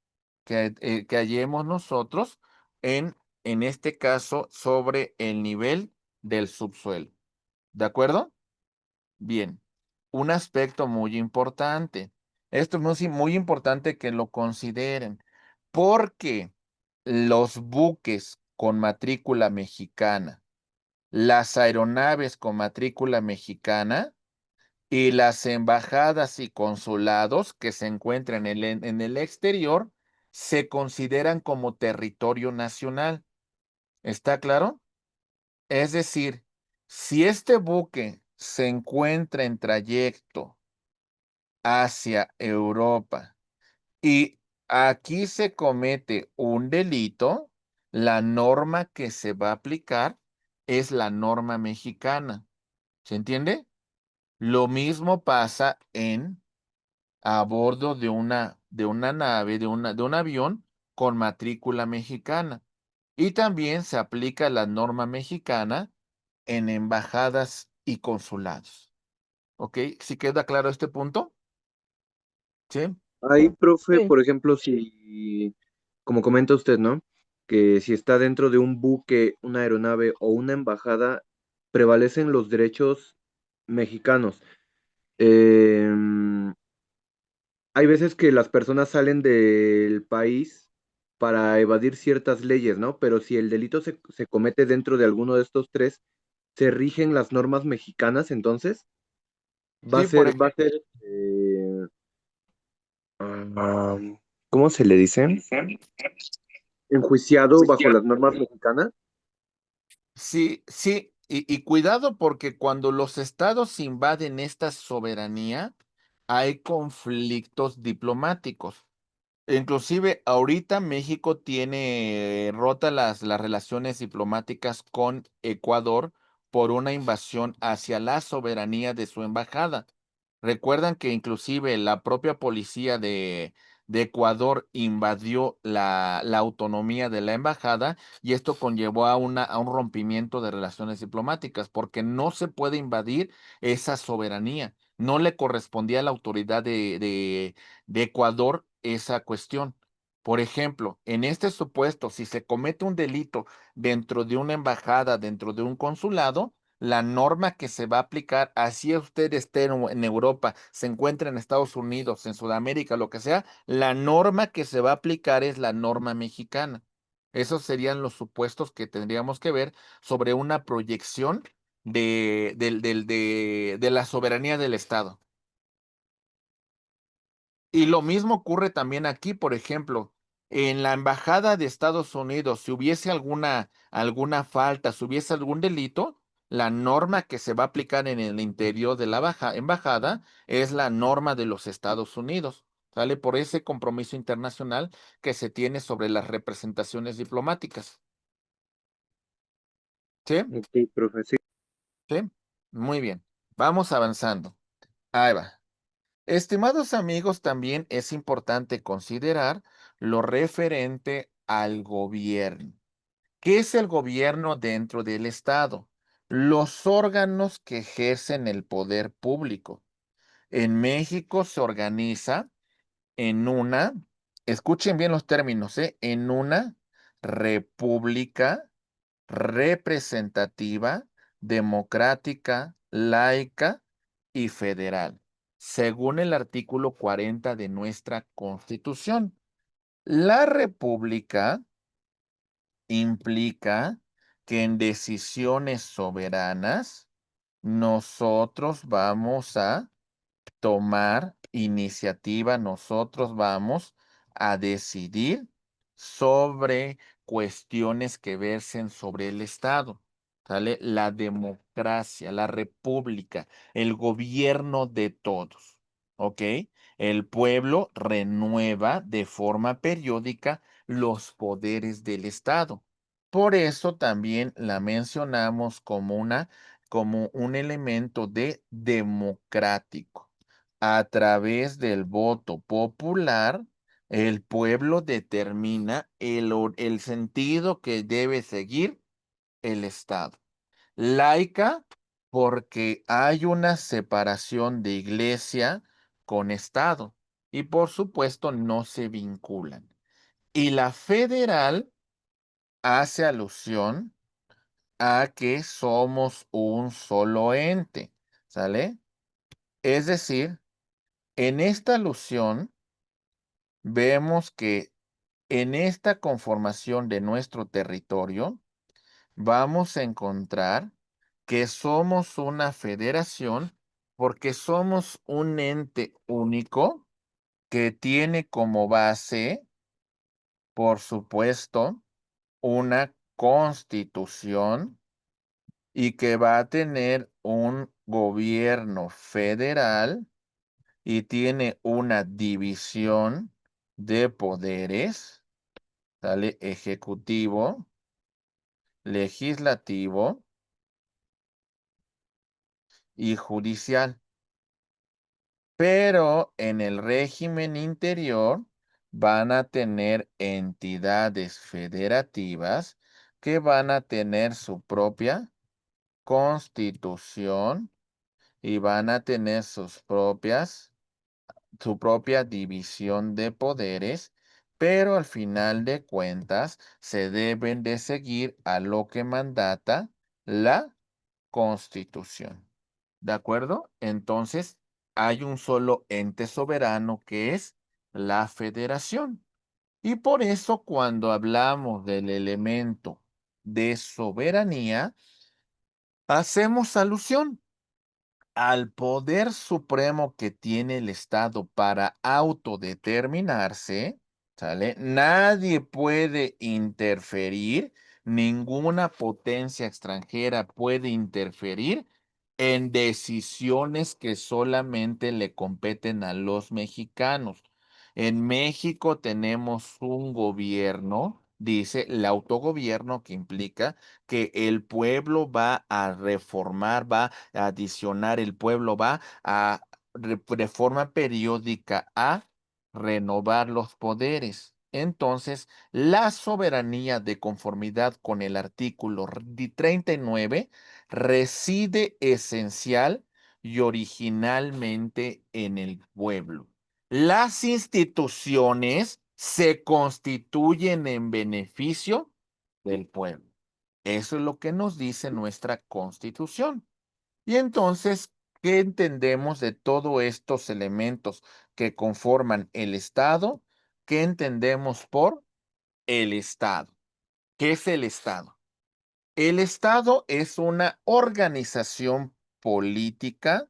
que hallemos nosotros en este caso, sobre el nivel del subsuelo. ¿De acuerdo? Bien. Un aspecto muy importante. Esto es muy importante que lo consideren, porque los buques con matrícula mexicana, las aeronaves con matrícula mexicana y las embajadas y consulados que se encuentran en el exterior se consideran como territorio nacional. ¿Está claro? Es decir, si este buque se encuentra en trayecto hacia Europa y aquí se comete un delito, la norma que se va a aplicar es la norma mexicana. ¿Se entiende? Lo mismo pasa a bordo de una nave, de un avión con matrícula mexicana. Y también se aplica la norma mexicana en embajadas y consulados. ¿Ok? ¿Sí queda claro este punto? ¿Sí? Ahí, profe, Sí. por ejemplo, si, como comenta usted, ¿no? Que si está dentro de un buque, una aeronave o una embajada, prevalecen los derechos mexicanos. Em, Hay veces que las personas salen del país para evadir ciertas leyes, ¿no? Pero si el delito se comete dentro de alguno de estos tres, ¿se rigen las normas mexicanas entonces? Sí, por Va a ejemplo. ser, ah, ¿cómo se le dice? Enjuiciado bajo las normas mexicanas. Sí, sí, y cuidado porque cuando los estados invaden esta soberanía, hay conflictos diplomáticos. Inclusive ahorita México tiene rota las relaciones diplomáticas con Ecuador por una invasión hacia la soberanía de su embajada. Recuerdan que inclusive la propia policía de Ecuador invadió la autonomía de la embajada y esto conllevó a un rompimiento de relaciones diplomáticas porque no se puede invadir esa soberanía. No le correspondía a la autoridad de Ecuador esa cuestión. Por ejemplo, en este supuesto, si se comete un delito dentro de una embajada, dentro de un consulado, la norma que se va a aplicar, así usted esté en Europa, se encuentra en Estados Unidos, en Sudamérica, lo que sea, la norma que se va a aplicar es la norma mexicana. Esos serían los supuestos que tendríamos que ver sobre una proyección de la soberanía del Estado. Y lo mismo ocurre también aquí, por ejemplo, en la embajada de Estados Unidos, si hubiese alguna falta, si hubiese algún delito, la norma que se va a aplicar en el interior de la embajada es la norma de los Estados Unidos, ¿sale? Por ese compromiso internacional que se tiene sobre las representaciones diplomáticas. ¿Sí? Ok, profe, sí. ¿Sí? Muy bien. Vamos avanzando. Ahí va. Estimados amigos, también es importante considerar lo referente al gobierno. ¿Qué es el gobierno dentro del Estado? Los órganos que ejercen el poder público. En México se organiza en una, escuchen bien los términos, en una república, representativa, democrática, laica y federal, según el artículo 40 de nuestra Constitución. La república implica que en decisiones soberanas nosotros vamos a tomar iniciativa, nosotros vamos a decidir sobre cuestiones que versen sobre el Estado, ¿sale? La democracia, la república, el gobierno de todos, ¿ok? El pueblo renueva de forma periódica los poderes del Estado. Por eso también la mencionamos como un elemento de democrático. A través del voto popular, el pueblo determina el sentido que debe seguir el Estado. Laica, porque hay una separación de iglesia con Estado y por supuesto no se vinculan. Y la federal hace alusión a que somos un solo ente, ¿sale? Es decir, en esta alusión vemos que en esta conformación de nuestro territorio vamos a encontrar que somos una federación porque somos un ente único que tiene como base, por supuesto, una constitución y que va a tener un gobierno federal y tiene una división de poderes, ¿sale? Ejecutivo, legislativo y judicial. Pero en el régimen interior van a tener entidades federativas que van a tener su propia constitución y van a tener su propia división de poderes, pero al final de cuentas se deben de seguir a lo que mandata la Constitución. ¿De acuerdo? Entonces, hay un solo ente soberano que es la federación. Y por eso cuando hablamos del elemento de soberanía, hacemos alusión al poder supremo que tiene el Estado para autodeterminarse, ¿sale? Nadie puede interferir, ninguna potencia extranjera puede interferir en decisiones que solamente le competen a los mexicanos. En México tenemos un gobierno, dice el autogobierno, que implica que el pueblo va a reformar, va adicionar, el pueblo va a, de forma periódica a renovar los poderes. Entonces, la soberanía de conformidad con el artículo 39 reside esencial y originalmente en el pueblo. Las instituciones se constituyen en beneficio del pueblo. Eso es lo que nos dice nuestra Constitución. Y entonces, ¿qué entendemos de todos estos elementos que conforman el Estado? ¿Qué entendemos por el Estado? ¿Qué es el Estado? El Estado es una organización política,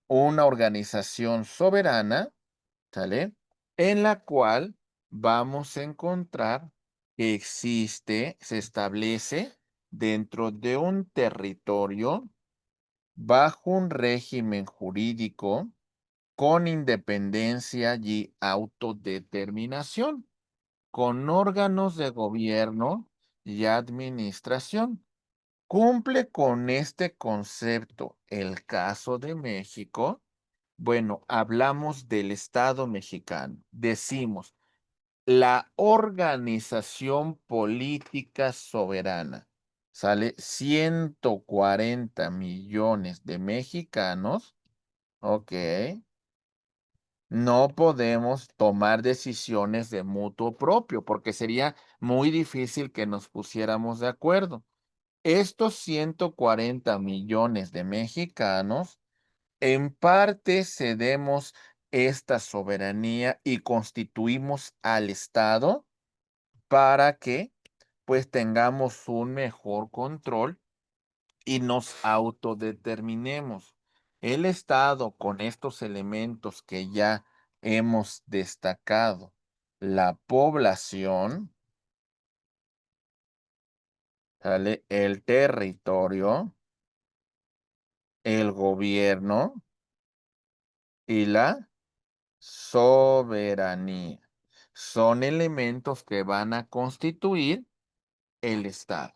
una organización soberana, ¿sale? En la cual vamos a encontrar que existe, se establece dentro de un territorio bajo un régimen jurídico con independencia y autodeterminación, con órganos de gobierno y administración. Cumple con este concepto el caso de México. Bueno, hablamos del Estado mexicano. Decimos, la organización política soberana. Sale 140 millones de mexicanos. Ok. No podemos tomar decisiones de mutuo propio porque sería muy difícil que nos pusiéramos de acuerdo. Estos 140 millones de mexicanos, en parte cedemos esta soberanía y constituimos al Estado para que pues tengamos un mejor control y nos autodeterminemos. El Estado, con estos elementos que ya hemos destacado, la población, ¿sale? El territorio, el gobierno y la soberanía. Son elementos que van a constituir el Estado.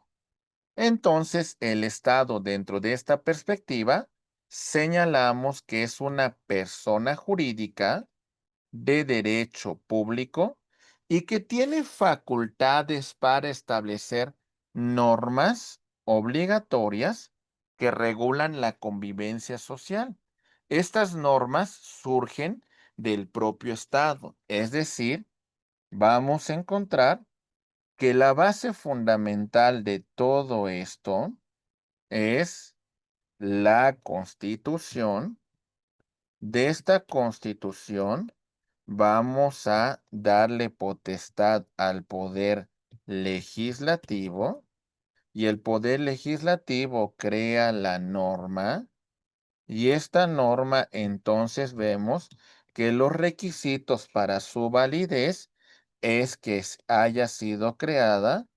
Entonces, el Estado, dentro de esta perspectiva, señalamos que es una persona jurídica de derecho público y que tiene facultades para establecer normas obligatorias que regulan la convivencia social. Estas normas surgen del propio Estado, es decir, vamos a encontrar que la base fundamental de todo esto es la Constitución. De esta Constitución vamos a darle potestad al poder legislativo y el poder legislativo crea la norma y esta norma entonces vemos que los requisitos para su validez es que haya sido creada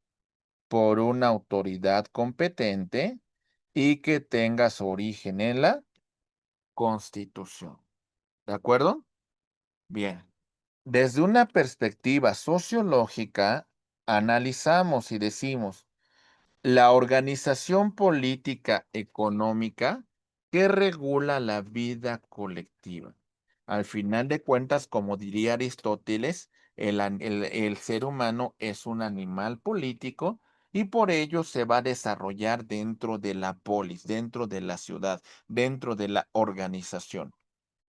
por una autoridad competente y que tenga su origen en la Constitución. ¿De acuerdo? Bien. Desde una perspectiva sociológica, analizamos y decimos, la organización política económica que regula la vida colectiva. Al final de cuentas, como diría Aristóteles, el ser humano es un animal político y por ello se va a desarrollar dentro de la polis, dentro de la ciudad, dentro de la organización.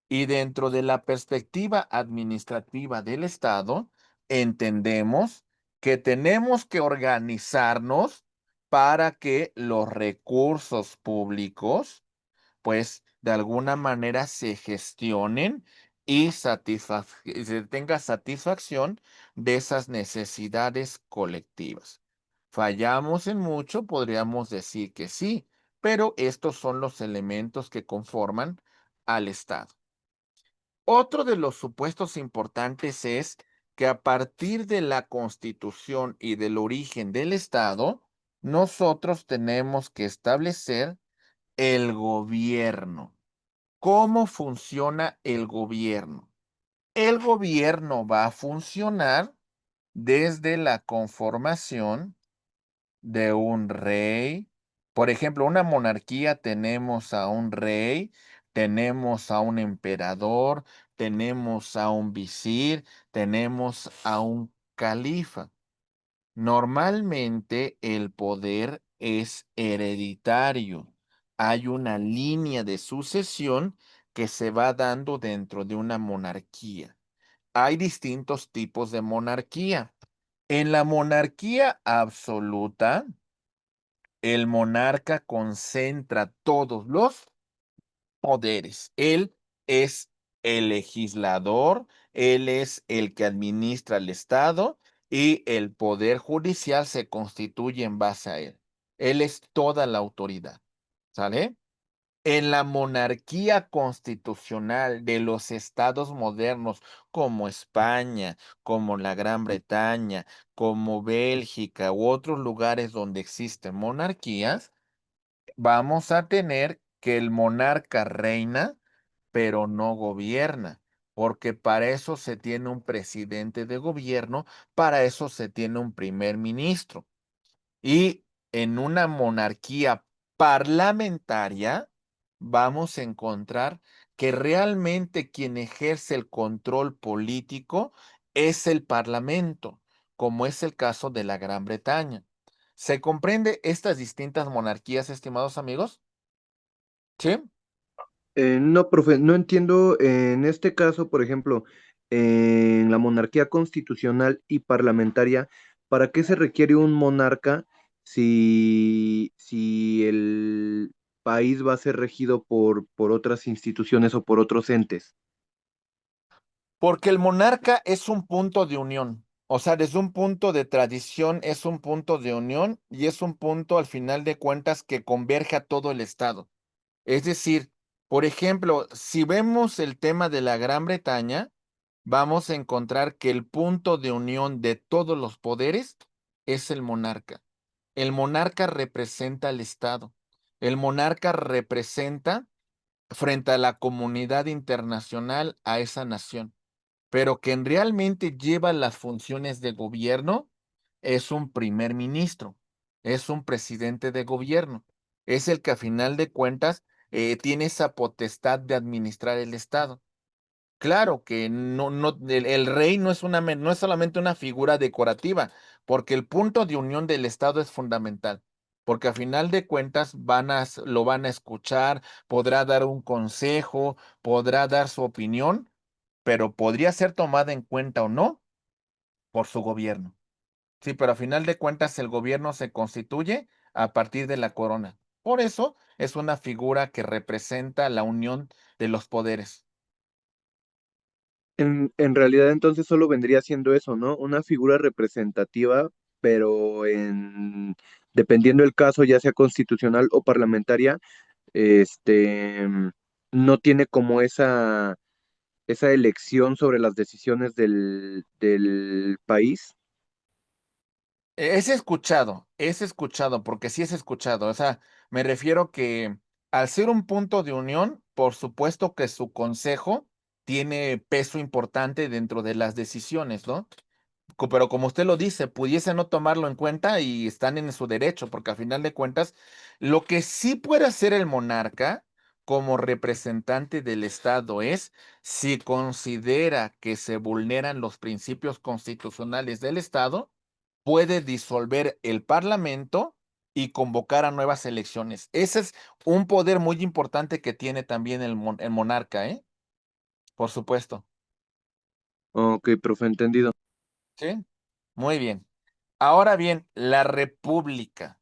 Y dentro de la perspectiva administrativa del Estado, entendemos que tenemos que organizarnos para que los recursos públicos, pues, de alguna manera se gestionen y se tenga satisfacción de esas necesidades colectivas. ¿Fallamos en mucho? Podríamos decir que sí, pero estos son los elementos que conforman al Estado. Otro de los supuestos importantes es que a partir de la Constitución y del origen del Estado, nosotros tenemos que establecer el gobierno. ¿Cómo funciona el gobierno? El gobierno va a funcionar desde la conformación de un rey. Por ejemplo, una monarquía tenemos a un rey, tenemos a un emperador, tenemos a un visir, tenemos a un califa. Normalmente el poder es hereditario. Hay una línea de sucesión que se va dando dentro de una monarquía. Hay distintos tipos de monarquía. En la monarquía absoluta, el monarca concentra todos los poderes. Él es el legislador, él es el que administra el Estado y el poder judicial se constituye en base a él. Él es toda la autoridad. ¿Sale? En la monarquía constitucional de los estados modernos como España, como la Gran Bretaña, como Bélgica u otros lugares donde existen monarquías, vamos a tener que el monarca reina, pero no gobierna, porque para eso se tiene un presidente de gobierno, para eso se tiene un primer ministro. Y en una monarquía parlamentaria vamos a encontrar que realmente quien ejerce el control político es el parlamento, como es el caso de la Gran Bretaña. ¿Se comprende estas distintas monarquías, estimados amigos? ¿Sí? No, profe, no entiendo. En este caso, por ejemplo, en la monarquía constitucional y parlamentaria, ¿para qué se requiere un monarca si el país va a ser regido por otras instituciones o por otros entes? Porque el monarca es un punto de unión. O sea, desde un punto de tradición es un punto de unión y es un punto al final de cuentas que converge a todo el Estado. Es decir, por ejemplo, si vemos el tema de la Gran Bretaña, vamos a encontrar que el punto de unión de todos los poderes es el monarca. El monarca representa al Estado. El monarca representa frente a la comunidad internacional a esa nación, pero quien realmente lleva las funciones de gobierno es un primer ministro, es un presidente de gobierno, es el que a final de cuentas tiene esa potestad de administrar el Estado. Claro que el rey no es no es solamente una figura decorativa, porque el punto de unión del Estado es fundamental, porque a final de cuentas lo van a escuchar, podrá dar un consejo, podrá dar su opinión, pero podría ser tomada en cuenta o no por su gobierno. Sí, pero a final de cuentas el gobierno se constituye a partir de la corona. Por eso es una figura que representa la unión de los poderes. En realidad entonces solo vendría siendo eso, ¿no? Una figura representativa, pero dependiendo del caso, ya sea constitucional o parlamentaria, este, no tiene como esa elección sobre las decisiones del país. Es escuchado, porque sí es escuchado. O sea, me refiero que al ser un punto de unión, por supuesto que su consejo tiene peso importante dentro de las decisiones, ¿no? Pero como usted lo dice, pudiese no tomarlo en cuenta y están en su derecho, porque al final de cuentas, lo que sí puede hacer el monarca como representante del Estado es si considera que se vulneran los principios constitucionales del Estado, puede disolver el Parlamento y convocar a nuevas elecciones. Ese es un poder muy importante que tiene también el monarca, ¿eh? Por supuesto. Ok, profe, entendido. ¿Sí? Muy bien. Ahora bien, la República.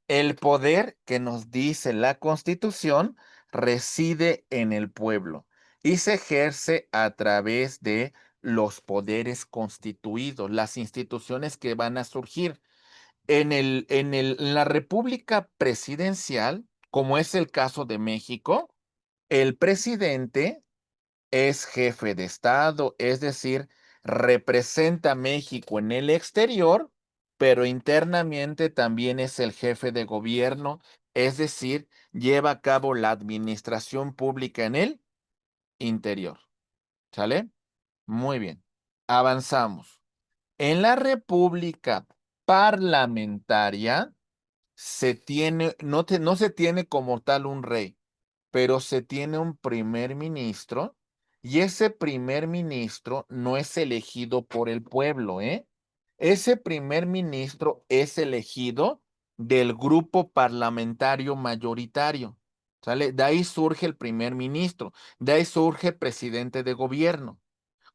El poder que nos dice la Constitución reside en el pueblo y se ejerce a través de los poderes constituidos, las instituciones que van a surgir. En la República presidencial, como es el caso de México, el presidente es jefe de Estado, es decir, representa a México en el exterior, pero internamente también es el jefe de gobierno, es decir, lleva a cabo la administración pública en el interior. ¿Sale? Muy bien. Avanzamos. En la República parlamentaria no se tiene como tal un rey, pero se tiene un primer ministro y ese primer ministro no es elegido por el pueblo, ¿eh? Ese primer ministro es elegido del grupo parlamentario mayoritario, ¿sale? De ahí surge el primer ministro, de ahí surge presidente de gobierno.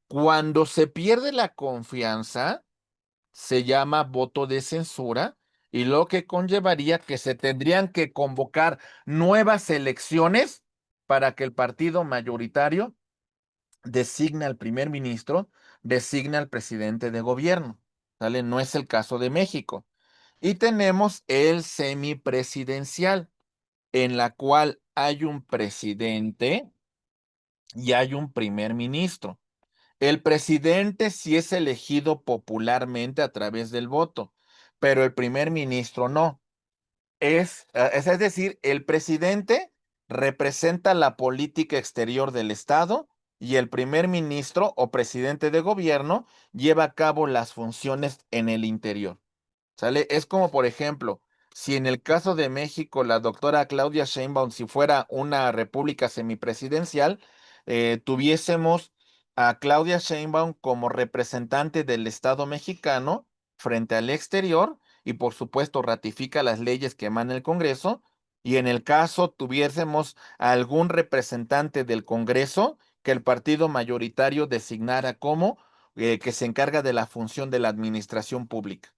Cuando se pierde la confianza, se llama voto de censura y lo que conllevaría que se tendrían que convocar nuevas elecciones para que el partido mayoritario designe al primer ministro, designe al presidente de gobierno. ¿Sale? No es el caso de México. Y tenemos el semipresidencial, en la cual hay un presidente y hay un primer ministro. El presidente sí es elegido popularmente a través del voto, pero el primer ministro no. Es decir, el presidente representa la política exterior del Estado y el primer ministro o presidente de gobierno lleva a cabo las funciones en el interior. ¿Sale? Es como, por ejemplo, si en el caso de México la doctora Claudia Sheinbaum, si fuera una república semipresidencial, tuviésemos a Claudia Sheinbaum como representante del Estado mexicano frente al exterior y por supuesto ratifica las leyes que emana el Congreso. Y en el caso tuviésemos a algún representante del Congreso que el partido mayoritario designara como que se encarga de la función de la administración pública.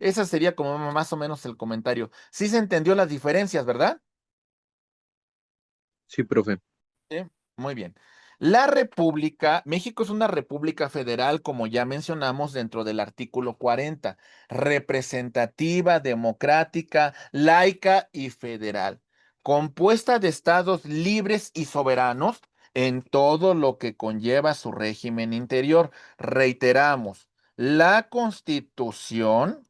Ese sería como más o menos el comentario. Sí se entendió las diferencias, ¿verdad? Sí, profe. Sí, muy bien. La república, México es una república federal, como ya mencionamos dentro del artículo 40, representativa, democrática, laica y federal, compuesta de estados libres y soberanos en todo lo que conlleva su régimen interior. Reiteramos, la Constitución,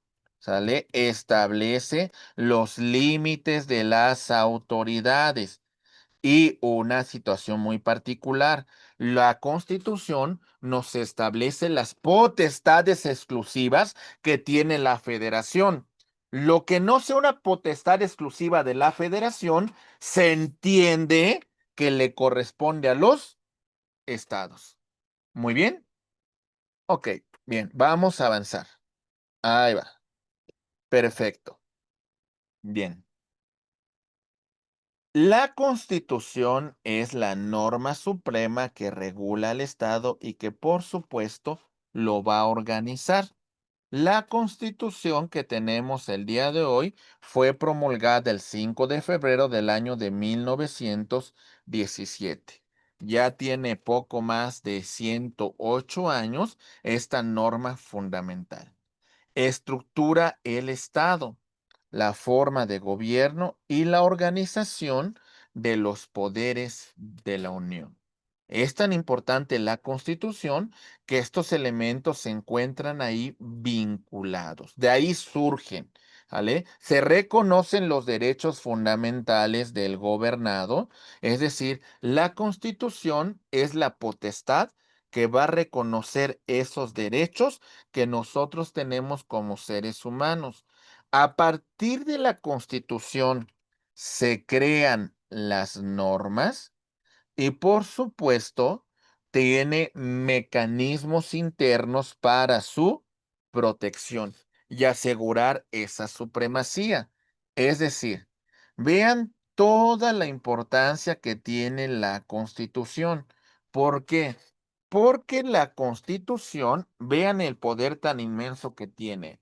¿sale? Establece los límites de las autoridades. Y una situación muy particular, la Constitución nos establece las potestades exclusivas que tiene la Federación. Lo que no sea una potestad exclusiva de la Federación, se entiende que le corresponde a los estados. Muy bien. Ok, bien, vamos a avanzar. Ahí va. Perfecto. Bien. La Constitución es la norma suprema que regula al Estado y que, por supuesto, lo va a organizar. La Constitución que tenemos el día de hoy fue promulgada el 5 de febrero del año de 1917. Ya tiene poco más de 108 años esta norma fundamental. Estructura el Estado, la forma de gobierno y la organización de los poderes de la Unión. Es tan importante la Constitución que estos elementos se encuentran ahí vinculados. De ahí surgen, ¿vale? Se reconocen los derechos fundamentales del gobernado, es decir, la Constitución es la potestad que va a reconocer esos derechos que nosotros tenemos como seres humanos. A partir de la Constitución se crean las normas y por supuesto tiene mecanismos internos para su protección y asegurar esa supremacía. Es decir, vean toda la importancia que tiene la Constitución. ¿Por qué? Porque la Constitución, vean el poder tan inmenso que tiene.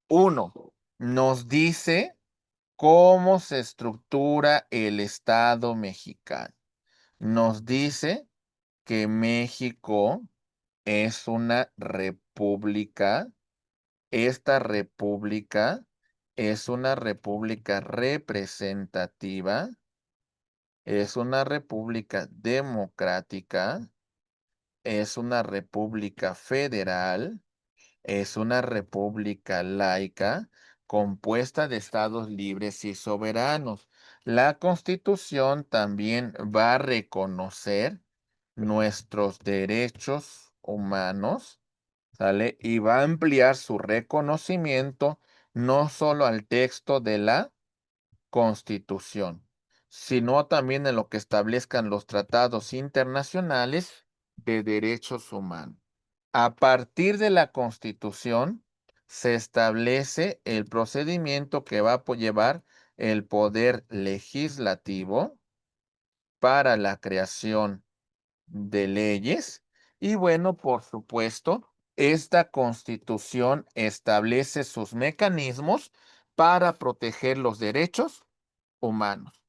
Uno, nos dice cómo se estructura el Estado mexicano. Nos dice que México es una república. Esta república es una república representativa, es una república democrática, es una república federal, es una república laica compuesta de estados libres y soberanos. La Constitución también va a reconocer nuestros derechos humanos, ¿sale? Y va a ampliar su reconocimiento no solo al texto de la Constitución, sino también en lo que establezcan los tratados internacionales de derechos humanos. A partir de la Constitución se establece el procedimiento que va a llevar el poder legislativo para la creación de leyes y bueno, por supuesto, esta Constitución establece sus mecanismos para proteger los derechos humanos,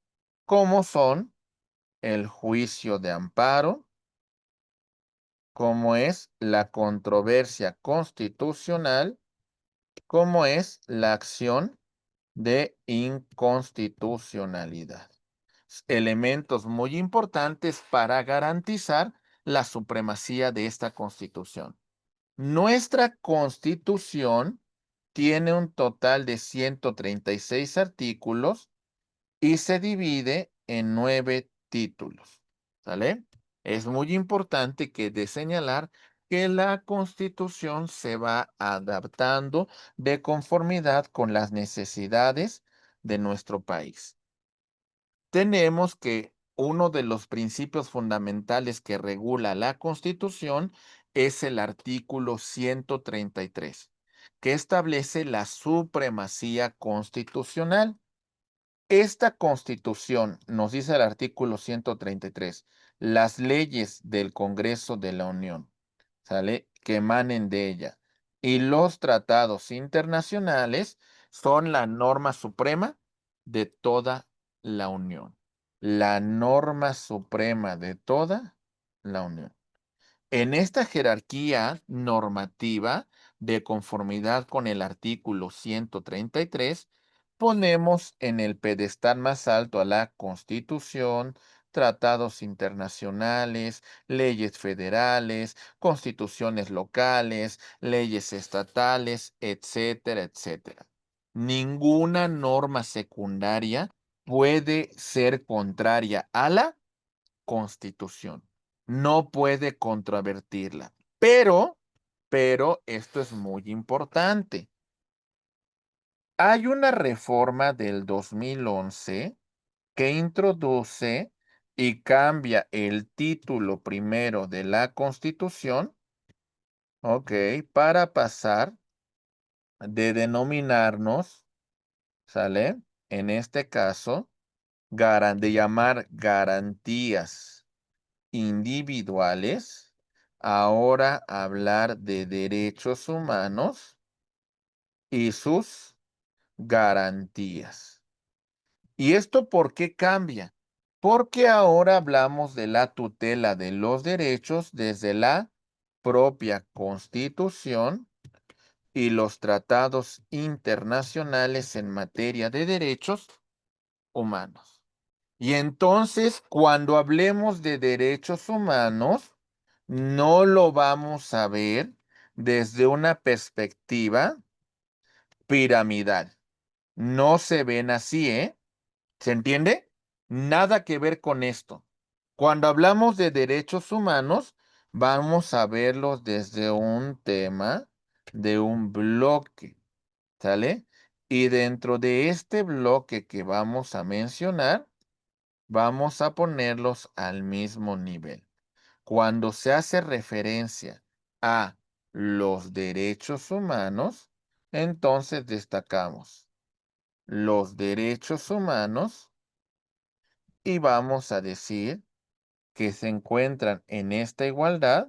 como son el juicio de amparo, como es la controversia constitucional, como es la acción de inconstitucionalidad. Elementos muy importantes para garantizar la supremacía de esta Constitución. Nuestra Constitución tiene un total de 136 artículos y se divide en 9 títulos. ¿Sale? Es muy importante que de señalar que la Constitución se va adaptando de conformidad con las necesidades de nuestro país. Tenemos que uno de los principios fundamentales que regula la Constitución es el artículo 133, que establece la supremacía constitucional. Esta Constitución, nos dice el artículo 133, las leyes del Congreso de la Unión, ¿sale? Que emanen de ella y los tratados internacionales son la norma suprema de toda la Unión. La norma suprema de toda la Unión. En esta jerarquía normativa, de conformidad con el artículo 133, ponemos en el pedestal más alto a la Constitución, tratados internacionales, leyes federales, constituciones locales, leyes estatales, etcétera, etcétera. Ninguna norma secundaria puede ser contraria a la Constitución. No puede controvertirla. Pero esto es muy importante. Hay una reforma del 2011 que introduce y cambia el título primero de la Constitución, ¿ok? Para pasar de denominarnos, ¿sale? En este caso, de llamar garantías individuales, ahora hablar de derechos humanos y sus garantías. ¿Y esto por qué cambia? Porque ahora hablamos de la tutela de los derechos desde la propia Constitución y los tratados internacionales en materia de derechos humanos. Y entonces, cuando hablemos de derechos humanos, no lo vamos a ver desde una perspectiva piramidal. No se ven así, ¿eh? ¿Se entiende? Nada que ver con esto. Cuando hablamos de derechos humanos, vamos a verlos desde un tema de un bloque, ¿sale? Y dentro de este bloque que vamos a mencionar, vamos a ponerlos al mismo nivel. Cuando se hace referencia a los derechos humanos, entonces destacamos los derechos humanos y vamos a decir que se encuentran en esta igualdad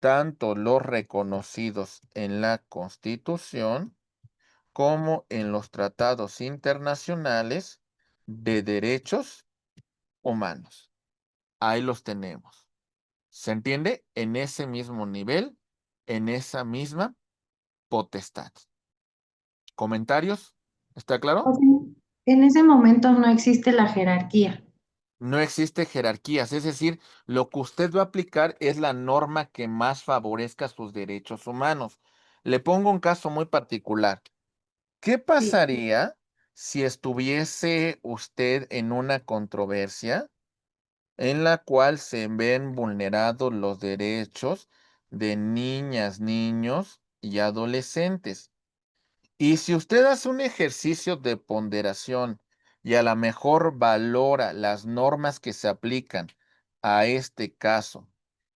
tanto los reconocidos en la Constitución como en los tratados internacionales de derechos humanos. Ahí los tenemos. ¿Se entiende? En ese mismo nivel, en esa misma potestad. ¿Comentarios? ¿Está claro? O sea, en ese momento no existe la jerarquía. No existe jerarquías, es decir, lo que usted va a aplicar es la norma que más favorezca sus derechos humanos. Le pongo un caso muy particular. ¿Qué Sí. pasaría si estuviese usted en una controversia en la cual se ven vulnerados los derechos de niñas, niños y adolescentes? Y si usted hace un ejercicio de ponderación y a lo mejor valora las normas que se aplican a este caso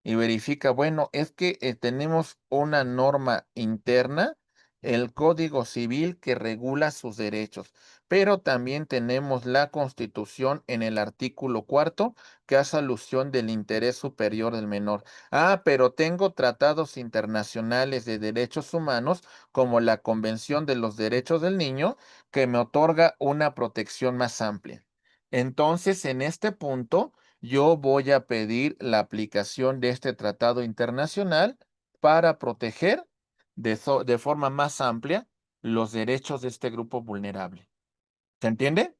y verifica, bueno, es que tenemos una norma interna, el Código Civil que regula sus derechos, pero también tenemos la Constitución en el artículo 4 que hace alusión del interés superior del menor. Ah, pero tengo tratados internacionales de derechos humanos como la Convención de los Derechos del Niño, que me otorga una protección más amplia. Entonces, en este punto, yo voy a pedir la aplicación de este tratado internacional para proteger de forma más amplia los derechos de este grupo vulnerable. ¿Se entiende?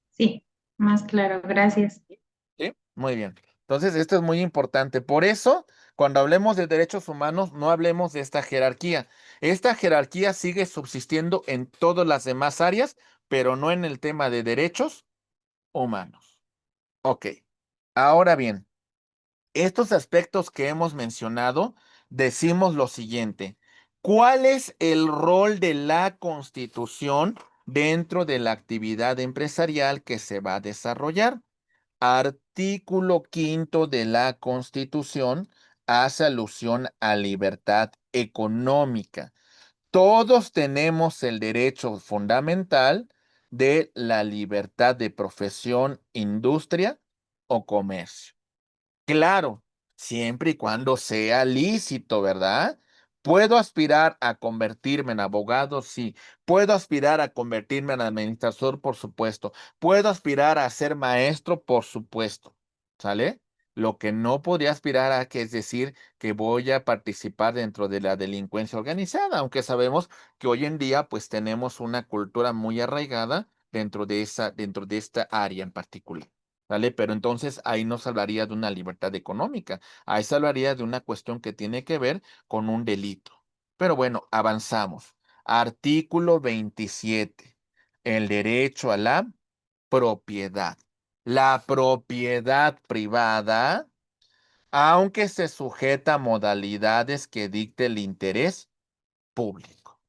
Sí, más claro, gracias. Sí. Muy bien. Entonces, esto es muy importante. Por eso, cuando hablemos de derechos humanos, no hablemos de esta jerarquía. Esta jerarquía sigue subsistiendo en todas las demás áreas, pero no en el tema de derechos humanos. Ok. Ahora bien, estos aspectos que hemos mencionado, decimos lo siguiente. ¿Cuál es el rol de la Constitución dentro de la actividad empresarial que se va a desarrollar? Artículo 5 de la Constitución hace alusión a libertad económica. Todos tenemos el derecho fundamental de la libertad de profesión, industria o comercio. Claro, siempre y cuando sea lícito, ¿verdad? ¿Puedo aspirar a convertirme en abogado? Sí. ¿Puedo aspirar a convertirme en administrador? Por supuesto. ¿Puedo aspirar a ser maestro? Por supuesto. ¿Sale? Lo que no podría aspirar a que es decir que voy a participar dentro de la delincuencia organizada, aunque sabemos que hoy en día pues tenemos una cultura muy arraigada dentro de esta área en particular. ¿Vale? Pero entonces ahí no se hablaría de una libertad económica, ahí se hablaría de una cuestión que tiene que ver con un delito. Pero bueno, avanzamos. Artículo 27. El derecho a la propiedad. La propiedad privada, aunque se sujeta a modalidades que dicte el interés público.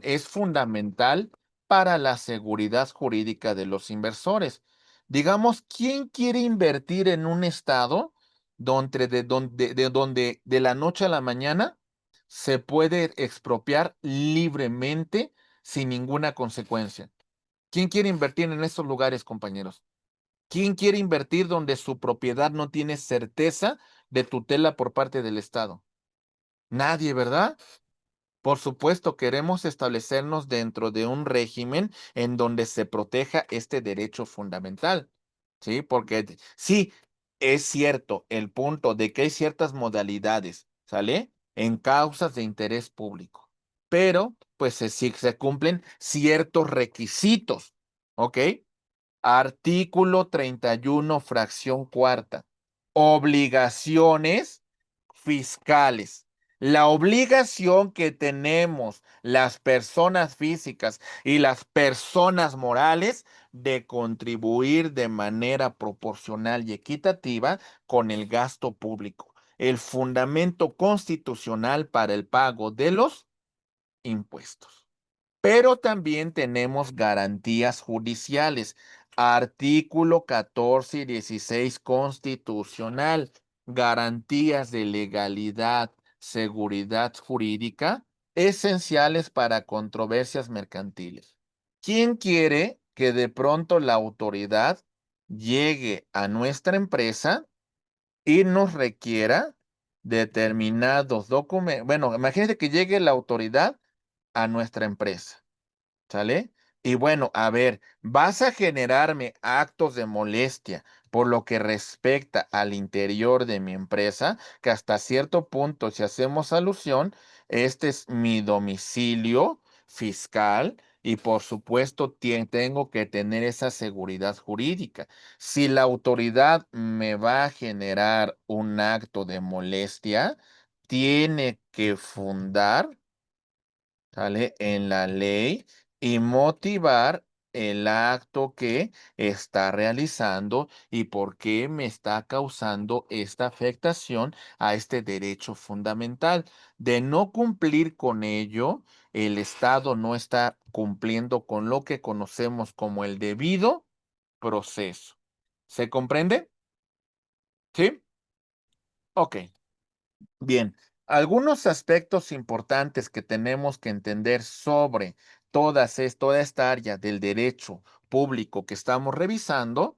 Es fundamental para la seguridad jurídica de los inversores. Digamos, ¿quién quiere invertir en un estado donde de la noche a la mañana se puede expropiar libremente sin ninguna consecuencia? ¿Quién quiere invertir en estos lugares, compañeros? ¿Quién quiere invertir donde su propiedad no tiene certeza de tutela por parte del Estado? Nadie, ¿verdad? Por supuesto, queremos establecernos dentro de un régimen en donde se proteja este derecho fundamental, ¿sí? Porque sí, es cierto el punto de que hay ciertas modalidades, ¿sale? En causas de interés público, pero pues sí se cumplen ciertos requisitos, ¿ok? Artículo 31, fracción cuarta. Obligaciones fiscales. La obligación que tenemos las personas físicas y las personas morales de contribuir de manera proporcional y equitativa con el gasto público. El fundamento constitucional para el pago de los impuestos. Pero también tenemos garantías judiciales. Artículo 14 y 16 constitucional. Garantías de legalidad, seguridad jurídica, esenciales para controversias mercantiles. ¿Quién quiere que de pronto la autoridad llegue a nuestra empresa y nos requiera determinados documentos? Bueno, imagínense que llegue la autoridad a nuestra empresa, ¿sale? Y bueno, a ver, vas a generarme actos de molestia por lo que respecta al interior de mi empresa, que hasta cierto punto, si hacemos alusión, este es mi domicilio fiscal y por supuesto tengo que tener esa seguridad jurídica. Si la autoridad me va a generar un acto de molestia, tiene que fundar, ¿sale? En la ley y motivar el acto que está realizando y por qué me está causando esta afectación a este derecho fundamental. De no cumplir con ello, el Estado no está cumpliendo con lo que conocemos como el debido proceso. ¿Se comprende? ¿Sí? Ok. Bien, algunos aspectos importantes que tenemos que entender sobre toda esta área del derecho público que estamos revisando,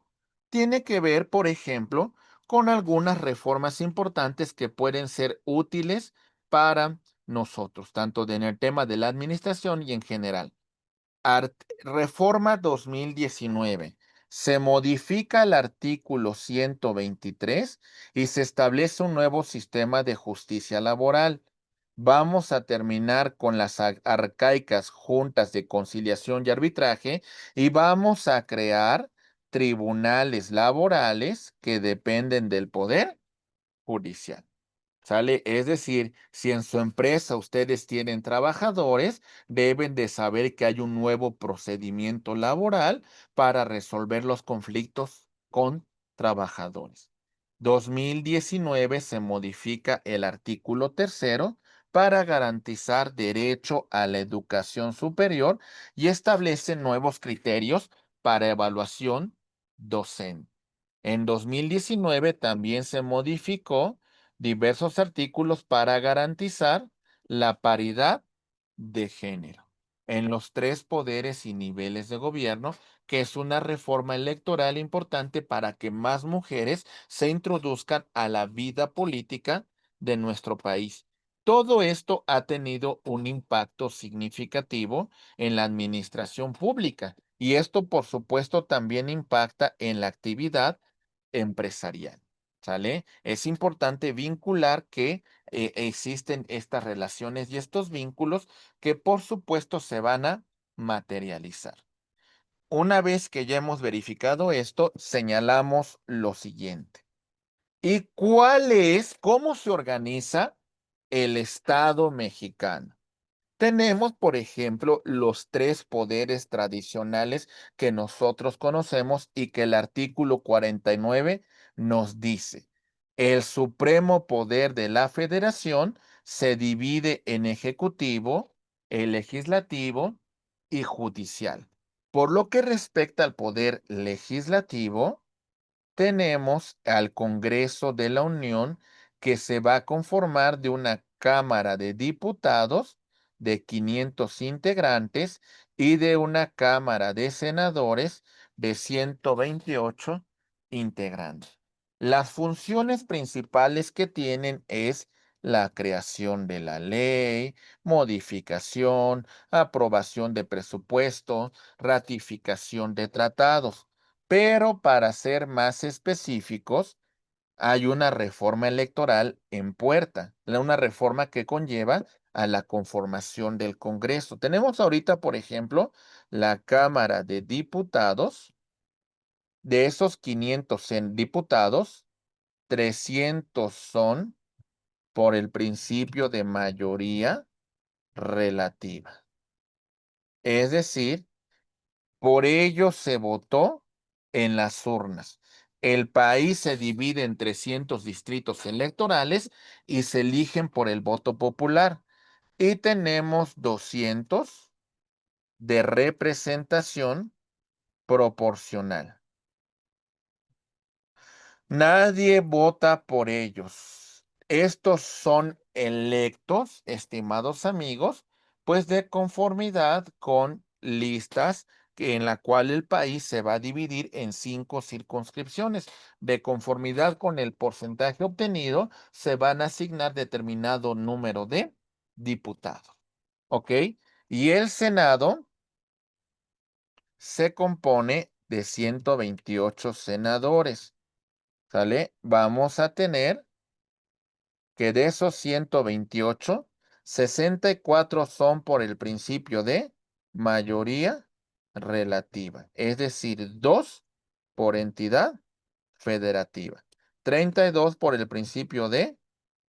tiene que ver, por ejemplo, con algunas reformas importantes que pueden ser útiles para nosotros, tanto en el tema de la administración y en general. Reforma 2019. Se modifica el artículo 123 y se establece un nuevo sistema de justicia laboral. Vamos a terminar con las arcaicas juntas de conciliación y arbitraje y vamos a crear tribunales laborales que dependen del poder judicial. ¿Sale? Es decir, si en su empresa ustedes tienen trabajadores, deben de saber que hay un nuevo procedimiento laboral para resolver los conflictos con trabajadores. 2019 se modifica el artículo tercero para garantizar derecho a la educación superior y establece nuevos criterios para evaluación docente. En 2019 también se modificó diversos artículos para garantizar la paridad de género en los tres poderes y niveles de gobierno, que es una reforma electoral importante para que más mujeres se introduzcan a la vida política de nuestro país. Todo esto ha tenido un impacto significativo en la administración pública y esto, por supuesto, también impacta en la actividad empresarial. ¿Sale? Es importante vincular que existen estas relaciones y estos vínculos que, por supuesto, se van a materializar. Una vez que ya hemos verificado esto, señalamos lo siguiente. ¿Y cómo se organiza el Estado mexicano? Tenemos, por ejemplo, los tres poderes tradicionales que nosotros conocemos y que el artículo 49 nos dice. El supremo poder de la federación se divide en ejecutivo, el legislativo y judicial. Por lo que respecta al poder legislativo, tenemos al Congreso de la Unión que se va a conformar de una Cámara de Diputados de 500 integrantes y de una Cámara de Senadores de 128 integrantes. Las funciones principales que tienen es la creación de la ley, modificación, aprobación de presupuesto, ratificación de tratados. Pero para ser más específicos, hay una reforma electoral en puerta, una reforma que conlleva a la conformación del Congreso. Tenemos ahorita, por ejemplo, la Cámara de Diputados. De esos 500 diputados, 300 son por el principio de mayoría relativa. Es decir, por ello se votó en las urnas. El país se divide en 300 distritos electorales y se eligen por el voto popular. Y tenemos 200 de representación proporcional. Nadie vota por ellos. Estos son electos, estimados amigos, pues de conformidad con listas en la cual el país se va a dividir en 5 circunscripciones. De conformidad con el porcentaje obtenido, se van a asignar determinado número de diputados. ¿Ok? Y el Senado se compone de 128 senadores. ¿Sale? Vamos a tener que de esos 128, 64 son por el principio de mayoría relativa, es decir, 2 por entidad federativa, 32 por el principio de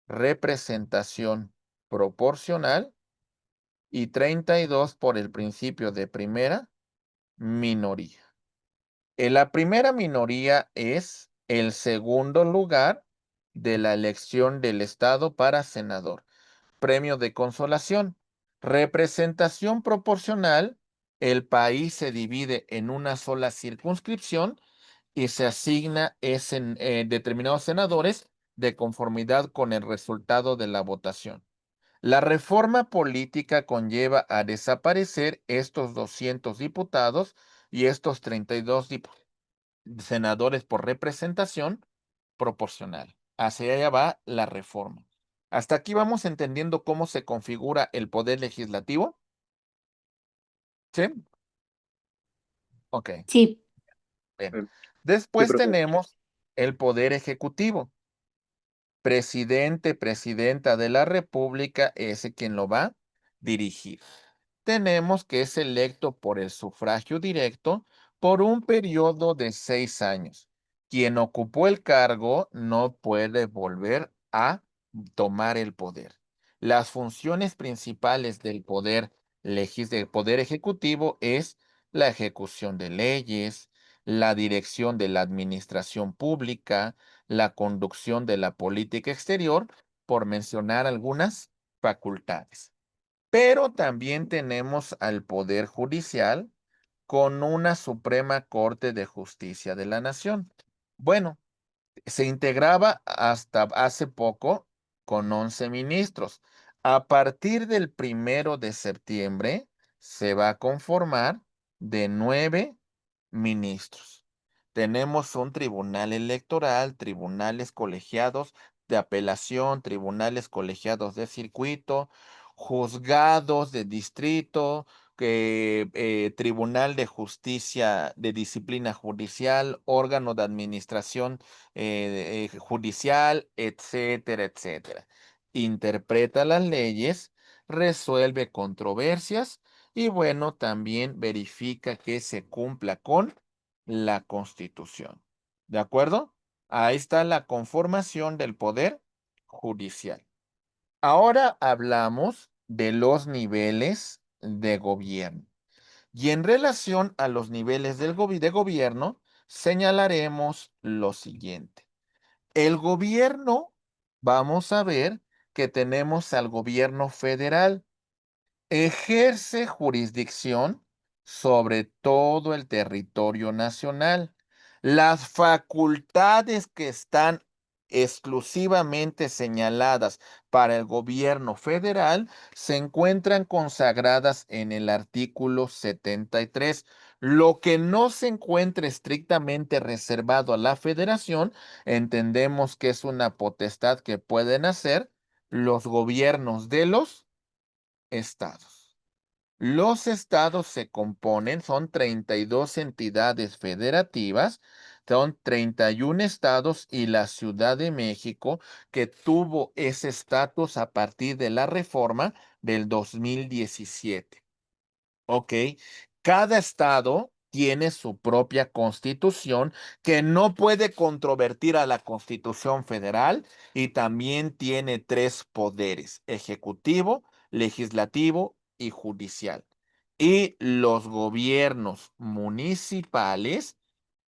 representación proporcional y 32 por el principio de primera minoría. La primera minoría es el segundo lugar de la elección del Estado para senador. Premio de consolación. Representación proporcional. El país se divide en una sola circunscripción y se asigna determinados senadores de conformidad con el resultado de la votación. La reforma política conlleva a desaparecer estos 200 diputados y estos 32 senadores por representación proporcional. Hacia allá va la reforma. ¿Hasta aquí vamos entendiendo cómo se configura el poder legislativo? ¿Sí? Ok, Sí, bien. Sí, Después profe. tenemos el poder ejecutivo. Presidente, presidenta de la República, ese quien lo va a dirigir. Tenemos que es electo por el sufragio directo por un periodo de 6 años. Quien ocupó el cargo no puede volver a tomar el poder. Las funciones principales del poder ejecutivo es la ejecución de leyes, la dirección de la administración pública, la conducción de la política exterior, por mencionar algunas facultades. Pero también tenemos al Poder Judicial con una Suprema Corte de Justicia de la Nación. Bueno, se integraba hasta hace poco con 11 ministros. A partir del 1 de septiembre se va a conformar de 9 ministros. Tenemos un tribunal electoral, tribunales colegiados, de apelación, tribunales colegiados de circuito, juzgados de distrito, tribunal de justicia de disciplina judicial, órgano de administración judicial, etcétera, etcétera. Interpreta las leyes, resuelve controversias y bueno, también verifica que se cumpla con la Constitución. ¿De acuerdo? Ahí está la conformación del poder judicial. Ahora hablamos de los niveles de gobierno. Y en relación a los niveles de gobierno, señalaremos lo siguiente. El gobierno, vamos a ver que tenemos al gobierno federal. Ejerce jurisdicción sobre todo el territorio nacional. Las facultades que están exclusivamente señaladas para el gobierno federal se encuentran consagradas en el artículo 73. Lo que no se encuentra estrictamente reservado a la federación, entendemos que es una potestad que pueden hacer los gobiernos de los estados. Los estados se componen, son 32 entidades federativas, son 31 estados y la Ciudad de México que tuvo ese estatus a partir de la reforma del 2017. Ok, cada estado tiene su propia constitución que no puede controvertir a la Constitución federal y también tiene tres poderes: ejecutivo, legislativo y judicial. Y los gobiernos municipales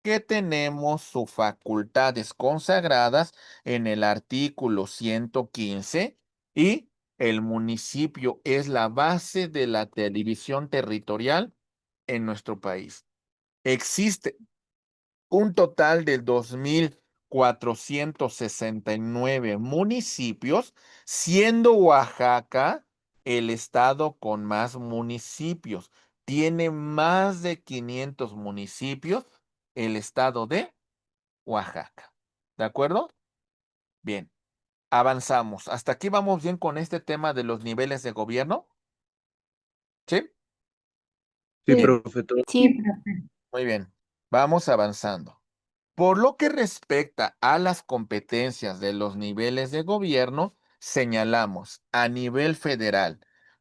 que tenemos sus facultades consagradas en el artículo 115 y el municipio es la base de la televisión territorial en nuestro país. Existe un total de 2,469 municipios, siendo Oaxaca el estado con más municipios. Tiene más de 500 municipios el estado de Oaxaca. ¿De acuerdo? Bien, avanzamos. ¿Hasta aquí vamos bien con este tema de los niveles de gobierno? ¿Sí? Sí, Sí, profe, todo. sí, Sí, profe. Muy bien. Vamos avanzando. Por lo que respecta a las competencias de los niveles de gobierno, señalamos a nivel federal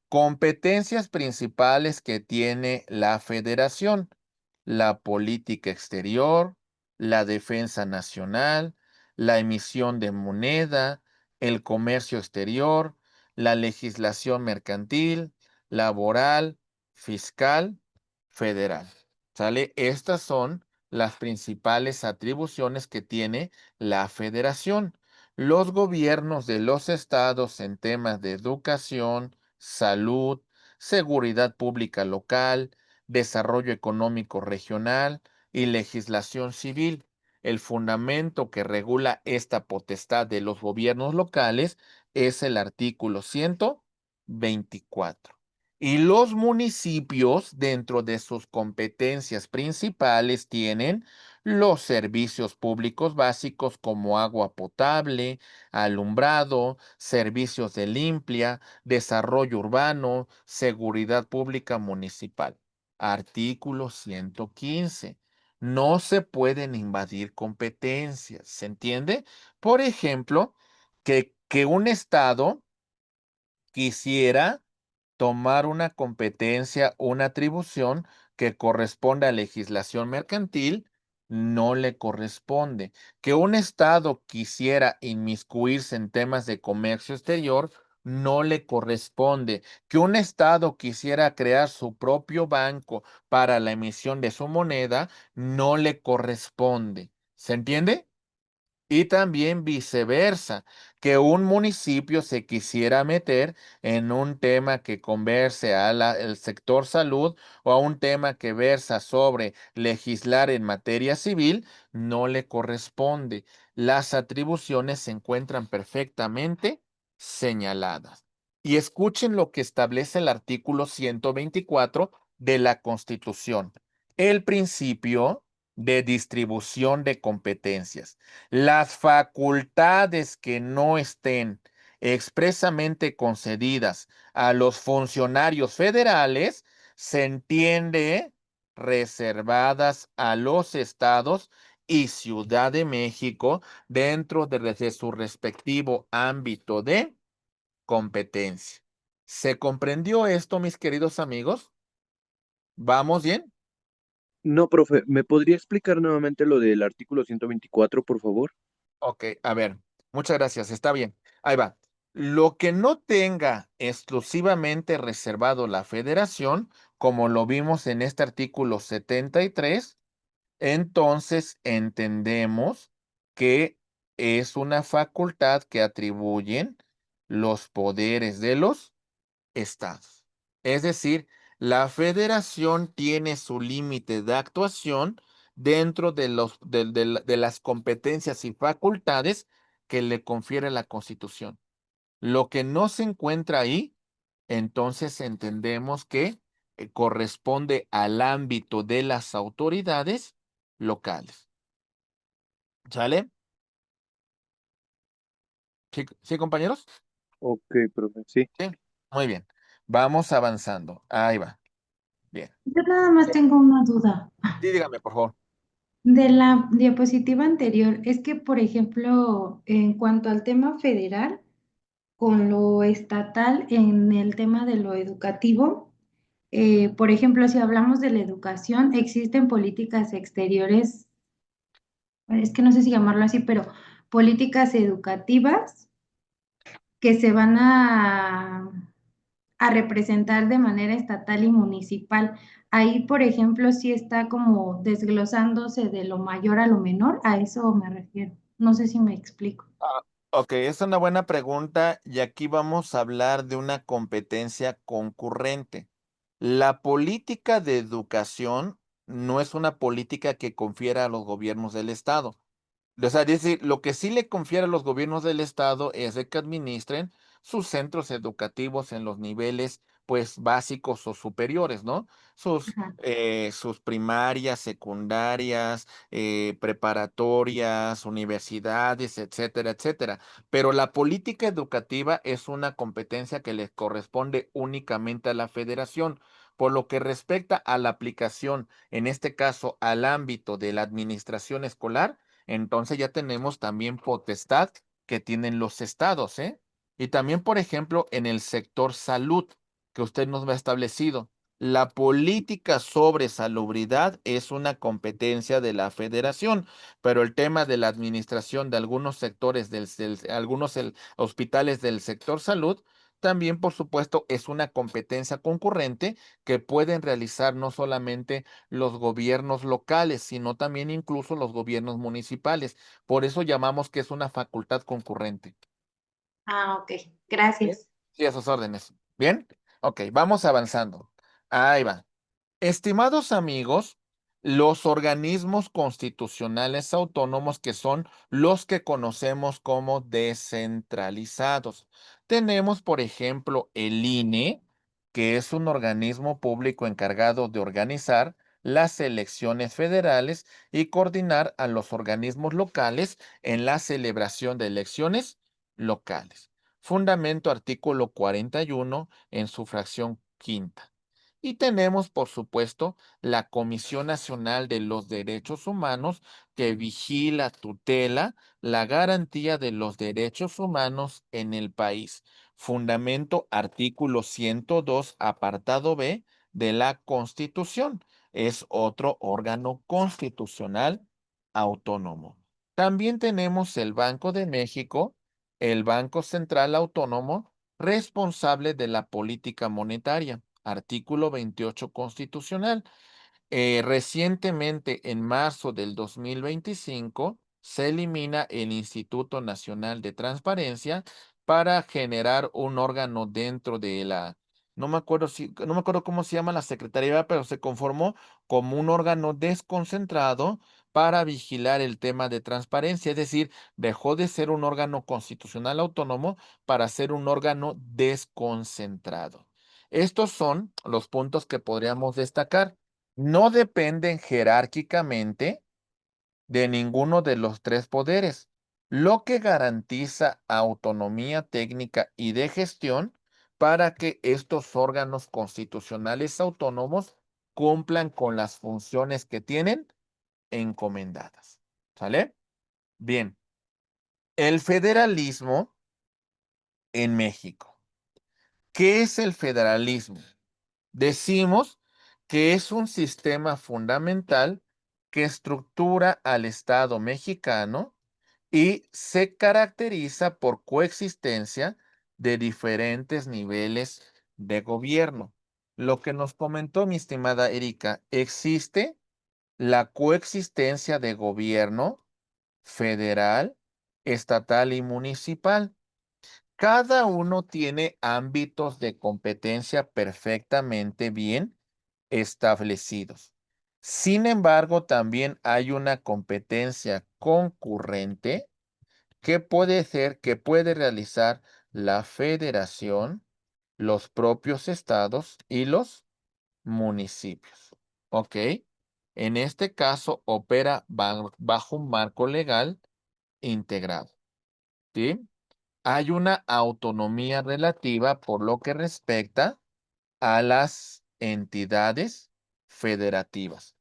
competencias principales que tiene la federación: la política exterior, la defensa nacional, la emisión de moneda, el comercio exterior, la legislación mercantil, laboral, fiscal, federal. ¿Sale? Estas son las principales atribuciones que tiene la federación. Los gobiernos de los estados en temas de educación, salud, seguridad pública local, desarrollo económico regional y legislación civil. El fundamento que regula esta potestad de los gobiernos locales es el artículo 124. Y los municipios, dentro de sus competencias principales, tienen los servicios públicos básicos como agua potable, alumbrado, servicios de limpia, desarrollo urbano, seguridad pública municipal. Artículo 115. No se pueden invadir competencias. ¿Se entiende? Por ejemplo, que un estado quisiera tomar una competencia, una atribución que corresponde a legislación mercantil, no le corresponde. Que un estado quisiera inmiscuirse en temas de comercio exterior, no le corresponde. Que un estado quisiera crear su propio banco para la emisión de su moneda, no le corresponde. ¿Se entiende? Y también viceversa, que un municipio se quisiera meter en un tema que converse el sector salud o a un tema que versa sobre legislar en materia civil, no le corresponde. Las atribuciones se encuentran perfectamente señaladas. Y escuchen lo que establece el artículo 124 de la Constitución. El principio de distribución de competencias. Las facultades que no estén expresamente concedidas a los funcionarios federales se entiende reservadas a los estados y Ciudad de México dentro de su respectivo ámbito de competencia. ¿Se comprendió esto, mis queridos amigos? ¿Vamos bien? No, profe, ¿me podría explicar nuevamente lo del artículo 124, por favor? Ok, a ver, muchas gracias, está bien. Ahí va. Lo que no tenga exclusivamente reservado la federación, como lo vimos en este artículo 73, entonces entendemos que es una facultad que atribuyen los poderes de los estados. Es decir, la federación tiene su límite de actuación dentro de las competencias y facultades que le confiere la Constitución. Lo que no se encuentra ahí, entonces entendemos que corresponde al ámbito de las autoridades locales. ¿Sale? ¿Sí, sí, compañeros? Ok, profe, sí. Sí. Muy bien. Vamos avanzando. Ahí va. Bien. Yo nada más tengo una duda. Sí, dígame, por favor. De la diapositiva anterior, es que, por ejemplo, en cuanto al tema federal, con lo estatal en el tema de lo educativo, por ejemplo, si hablamos de la educación, existen políticas exteriores, es que no sé si llamarlo así, pero políticas educativas que se van a representar de manera estatal y municipal. Ahí, por ejemplo, sí está como desglosándose de lo mayor a lo menor, a eso me refiero. No sé si me explico. Ah, ok, es una buena pregunta y aquí vamos a hablar de una competencia concurrente. La política de educación no es una política que confiera a los gobiernos del estado. O sea, dice, lo que sí le confiere a los gobiernos del estado es de que administren sus centros educativos en los niveles, pues, básicos o superiores, ¿no? Ajá. Sus primarias, secundarias, preparatorias, universidades, etcétera, etcétera. Pero la política educativa es una competencia que le corresponde únicamente a la federación. Por lo que respecta a la aplicación, en este caso, al ámbito de la administración escolar, entonces ya tenemos también potestad que tienen los estados, ¿eh? Y también, por ejemplo, en el sector salud, que usted nos ha establecido, la política sobre salubridad es una competencia de la federación, pero el tema de la administración de algunos sectores algunos hospitales del sector salud, también, por supuesto, es una competencia concurrente que pueden realizar no solamente los gobiernos locales, sino también incluso los gobiernos municipales. Por eso llamamos que es una facultad concurrente. Ah, ok. Bien. Gracias. Sí, a sus órdenes. Bien. Ok, vamos avanzando. Ahí va. Estimados amigos, los organismos constitucionales autónomos que son los que conocemos como descentralizados. Tenemos, por ejemplo, el INE, que es un organismo público encargado de organizar las elecciones federales y coordinar a los organismos locales en la celebración de elecciones locales. Fundamento artículo 41 en su fracción quinta. Y tenemos, por supuesto, la Comisión Nacional de los Derechos Humanos que vigila, tutela la garantía de los derechos humanos en el país. Fundamento artículo 102, apartado B de la Constitución. Es otro órgano constitucional autónomo. También tenemos el Banco de México, el Banco Central Autónomo, responsable de la política monetaria. Artículo 28 constitucional. Recientemente, en marzo del 2025, se elimina el Instituto Nacional de Transparencia para generar un órgano dentro de no me acuerdo cómo se llama la Secretaría, pero se conformó como un órgano desconcentrado para vigilar el tema de transparencia, es decir, dejó de ser un órgano constitucional autónomo para ser un órgano desconcentrado. Estos son los puntos que podríamos destacar. No dependen jerárquicamente de ninguno de los tres poderes, lo que garantiza autonomía técnica y de gestión para que estos órganos constitucionales autónomos cumplan con las funciones que tienen encomendadas. ¿Sale? Bien, el federalismo en México. ¿Qué es el federalismo? Decimos que es un sistema fundamental que estructura al Estado mexicano y se caracteriza por coexistencia de diferentes niveles de gobierno. Lo que nos comentó mi estimada Erika, existe la coexistencia de gobierno federal, estatal y municipal. Cada uno tiene ámbitos de competencia perfectamente bien establecidos. Sin embargo, también hay una competencia concurrente que puede ser, que puede realizar la federación, los propios estados y los municipios. ¿Ok? En este caso, opera bajo un marco legal integrado. ¿Sí? Hay una autonomía relativa por lo que respecta a las entidades federativas.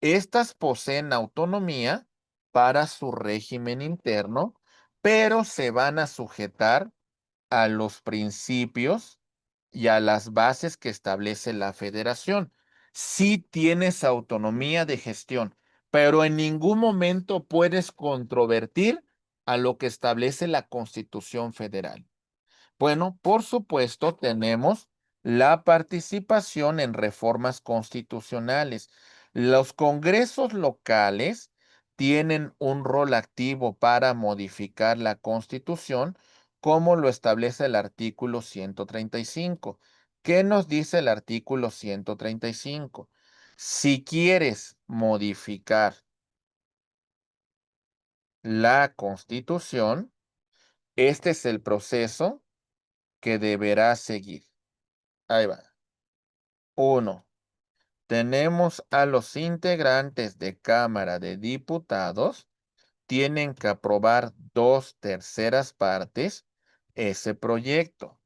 Estas poseen autonomía para su régimen interno, pero se van a sujetar a los principios y a las bases que establece la federación. Sí tienes autonomía de gestión, pero en ningún momento puedes controvertir a lo que establece la Constitución Federal. Bueno, por supuesto, tenemos la participación en reformas constitucionales. Los congresos locales tienen un rol activo para modificar la Constitución, como lo establece el artículo 135. ¿Qué nos dice el artículo 135? Si quieres modificar la Constitución, este es el proceso que deberá seguir. Ahí va. 1. Tenemos a los integrantes de Cámara de Diputados, tienen que aprobar 2/3 ese proyecto.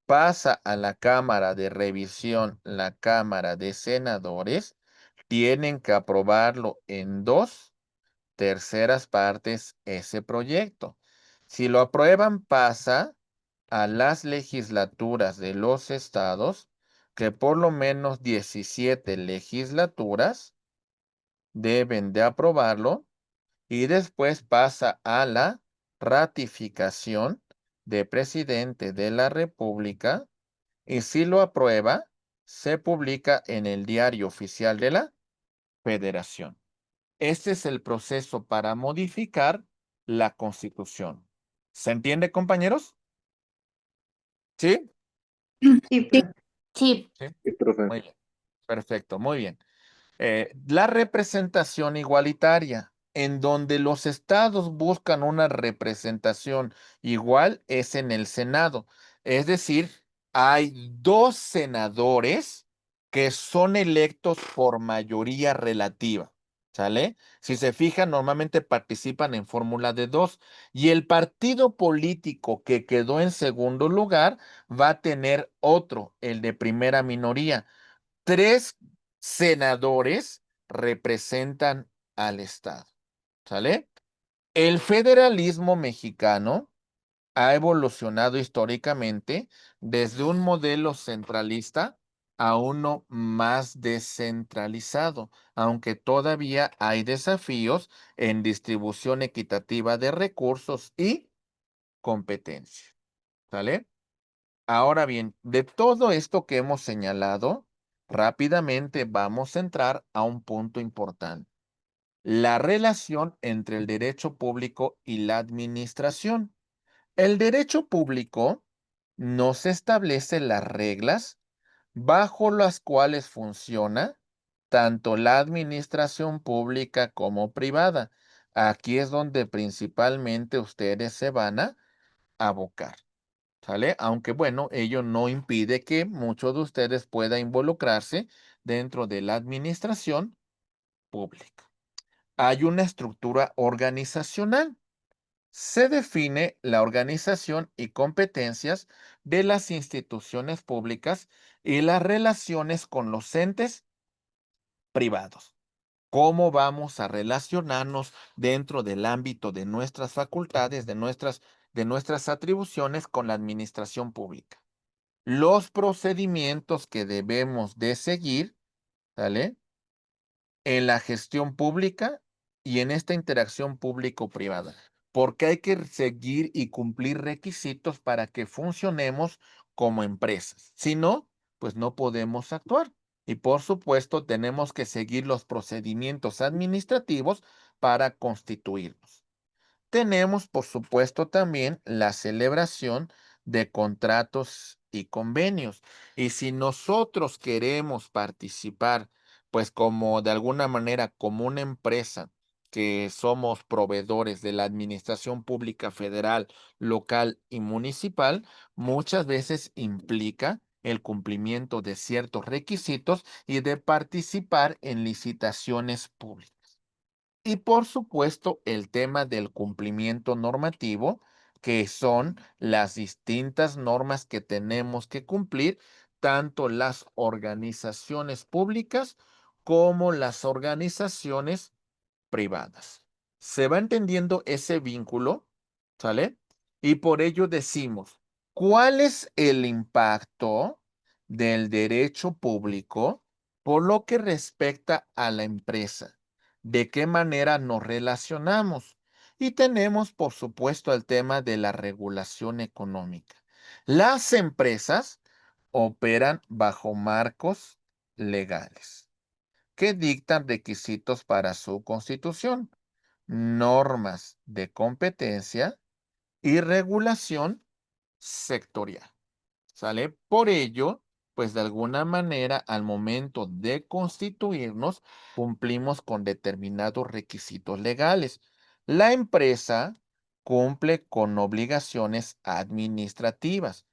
Pasa a la Cámara de Revisión, la Cámara de Senadores, tienen que aprobarlo en 2/3 ese proyecto. Si lo aprueban, pasa a las legislaturas de los estados, que por lo menos 17 legislaturas deben de aprobarlo, y después pasa a la ratificación de presidente de la República, y si lo aprueba, se publica en el Diario Oficial de la Federación. Este es el proceso para modificar la Constitución. ¿Se entiende, compañeros? ¿Sí? Sí, Sí, profe. sí, Sí. Sí, profe. Muy bien. Perfecto, muy bien. La representación igualitaria, en donde los estados buscan una representación igual, es en el Senado. Es decir, hay 2 senadores que son electos por mayoría relativa. ¿Sale? Si se fijan, normalmente participan en fórmula de 2 y el partido político que quedó en segundo lugar va a tener otro, el de primera minoría. 3 senadores representan al Estado. ¿Sale? El federalismo mexicano ha evolucionado históricamente desde un modelo centralista a uno más descentralizado, aunque todavía hay desafíos en distribución equitativa de recursos y competencia. ¿Sale? Ahora bien, de todo esto que hemos señalado, rápidamente vamos a entrar a un punto importante: la relación entre el derecho público y la administración. El derecho público nos establece las reglas bajo las cuales funciona tanto la administración pública como privada. Aquí es donde principalmente ustedes se van a abocar. ¿Sale? Aunque bueno, ello no impide que muchos de ustedes puedan involucrarse dentro de la administración pública. hay una estructura organizacional. Se define la organización y competencias de las instituciones públicas y las relaciones con los entes privados. ¿Cómo vamos a relacionarnos dentro del ámbito de nuestras facultades, de nuestras atribuciones con la administración pública? Los procedimientos que debemos de seguir, ¿sale? En la gestión pública y en esta interacción público-privada, porque hay que seguir y cumplir requisitos para que funcionemos como empresas. Si no, pues no podemos actuar. Y por supuesto, tenemos que seguir los procedimientos administrativos para constituirnos. Tenemos, por supuesto, también la celebración de contratos y convenios. Y si nosotros queremos participar, pues como de alguna manera, como una empresa que somos proveedores de la administración pública federal, local y municipal, muchas veces implica el cumplimiento de ciertos requisitos y de participar en licitaciones públicas. Y por supuesto, el tema del cumplimiento normativo, que son las distintas normas que tenemos que cumplir, tanto las organizaciones públicas como las organizaciones privadas. ¿Se va entendiendo ese vínculo? ¿Sale? Y por ello decimos, ¿cuál es el impacto del derecho público por lo que respecta a la empresa? ¿De qué manera nos relacionamos? Y tenemos, por supuesto, el tema de la regulación económica. Las empresas operan bajo marcos legales que dictan requisitos para su constitución, normas de competencia y regulación sectorial. ¿Sale? Por ello, pues de alguna manera, al momento de constituirnos, cumplimos con determinados requisitos legales. La empresa cumple con obligaciones administrativas,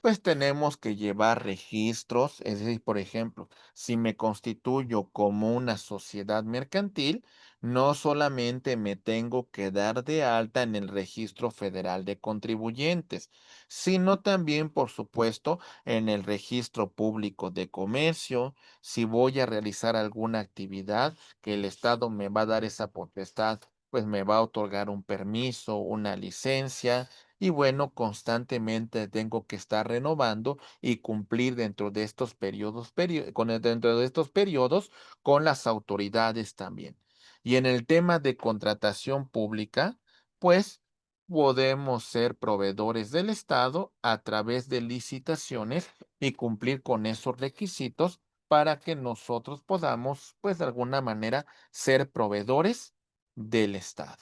pues tenemos que llevar registros, es decir, por ejemplo, si me constituyo como una sociedad mercantil, no solamente me tengo que dar de alta en el Registro Federal de Contribuyentes, sino también, por supuesto, en el Registro Público de Comercio. Si voy a realizar alguna actividad que el Estado me va a dar esa potestad, pues me va a otorgar un permiso, una licencia y bueno, constantemente tengo que estar renovando y cumplir dentro de estos dentro de estos periodos con las autoridades también. Y en el tema de contratación pública, pues podemos ser proveedores del Estado a través de licitaciones y cumplir con esos requisitos para que nosotros podamos, pues de alguna manera, ser proveedores del Estado.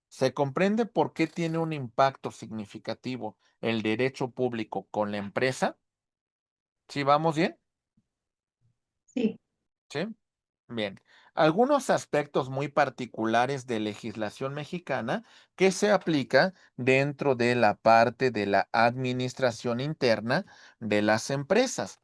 Se comprende por qué tiene un impacto significativo el derecho público con la empresa. ¿Sí vamos bien? Sí. ¿Sí? Bien. Algunos aspectos muy particulares de legislación mexicana que se aplica dentro de la parte de la administración interna de las empresas.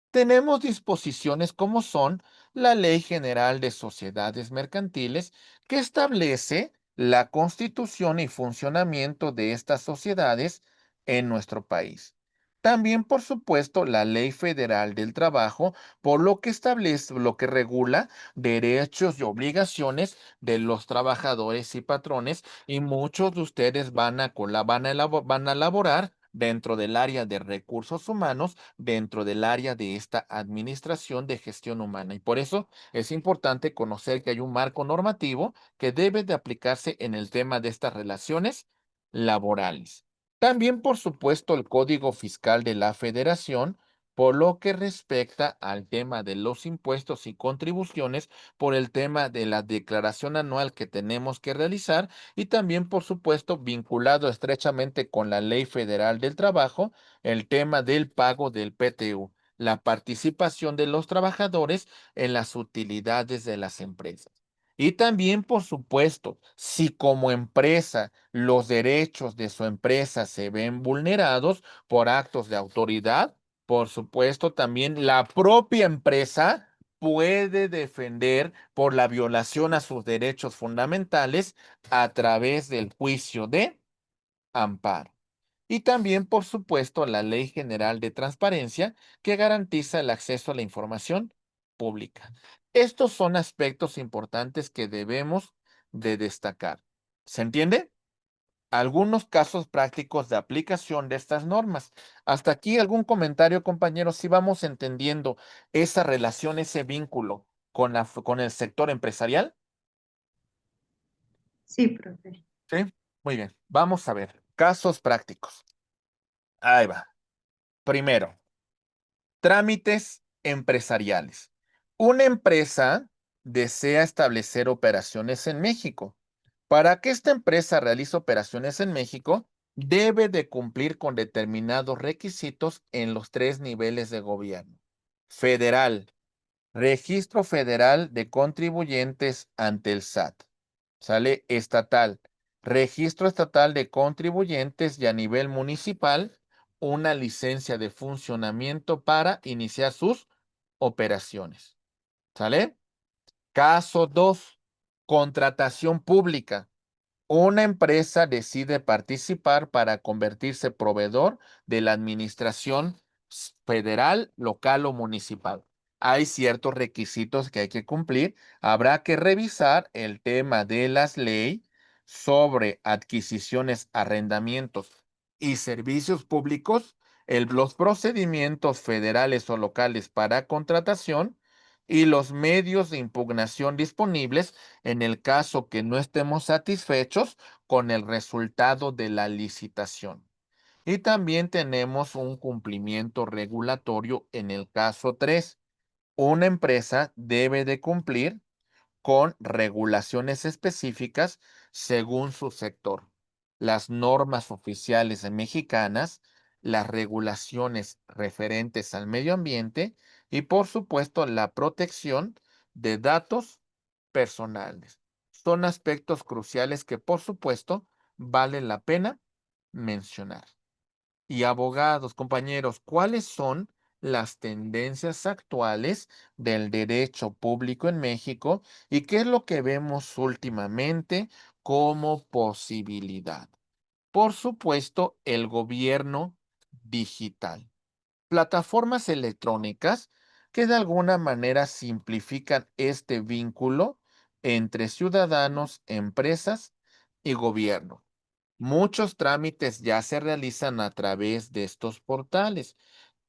Tenemos disposiciones como son la Ley General de Sociedades Mercantiles, que establece la constitución y funcionamiento de estas sociedades en nuestro país. También, por supuesto, la Ley Federal del Trabajo, por lo que establece, lo que regula derechos y obligaciones de los trabajadores y patrones, y muchos de ustedes van a laborar dentro del área de recursos humanos, dentro del área de esta administración de gestión humana. Y por eso es importante conocer que hay un marco normativo que debe de aplicarse en el tema de estas relaciones laborales. También, por supuesto, el Código Fiscal de la Federación, por lo que respecta al tema de los impuestos y contribuciones, por el tema de la declaración anual que tenemos que realizar y también, por supuesto, vinculado estrechamente con la Ley Federal del Trabajo, el tema del pago del PTU, la participación de los trabajadores en las utilidades de las empresas. Y también, por supuesto, si como empresa los derechos de su empresa se ven vulnerados por actos de autoridad, por supuesto, también la propia empresa puede defender por la violación a sus derechos fundamentales a través del juicio de amparo. Y también, por supuesto, la Ley General de Transparencia que garantiza el acceso a la información pública. Estos son aspectos importantes que debemos de destacar. ¿Se entiende? Algunos casos prácticos de aplicación de estas normas. Hasta aquí algún comentario, compañeros, si vamos entendiendo esa relación, ese vínculo con el sector empresarial. Sí, profe. Sí, muy bien. Vamos a ver casos prácticos. Ahí va. Primero, trámites empresariales. Una empresa desea establecer operaciones en México. Para que esta empresa realice operaciones en México, debe de cumplir con determinados requisitos en los 3 niveles de gobierno. Federal, Registro Federal de Contribuyentes ante el SAT. Sale estatal, Registro Estatal de Contribuyentes y a nivel municipal, una licencia de funcionamiento para iniciar sus operaciones. ¿Sale? Caso 2, contratación pública. Una empresa decide participar para convertirse proveedor de la administración federal, local o municipal. Hay ciertos requisitos que hay que cumplir. Habrá que revisar el tema de las leyes sobre adquisiciones, arrendamientos y servicios públicos, los procedimientos federales o locales para contratación y los medios de impugnación disponibles en el caso que no estemos satisfechos con el resultado de la licitación. Y también tenemos un cumplimiento regulatorio en el caso 3. Una empresa debe de cumplir con regulaciones específicas según su sector, las normas oficiales mexicanas, las regulaciones referentes al medio ambiente y, por supuesto, la protección de datos personales. Son aspectos cruciales que, por supuesto, vale la pena mencionar. Y abogados, compañeros, ¿cuáles son las tendencias actuales del derecho público en México y qué es lo que vemos últimamente como posibilidad? Por supuesto, el gobierno digital. Plataformas electrónicas que de alguna manera simplifican este vínculo entre ciudadanos, empresas y gobierno. Muchos trámites ya se realizan a través de estos portales.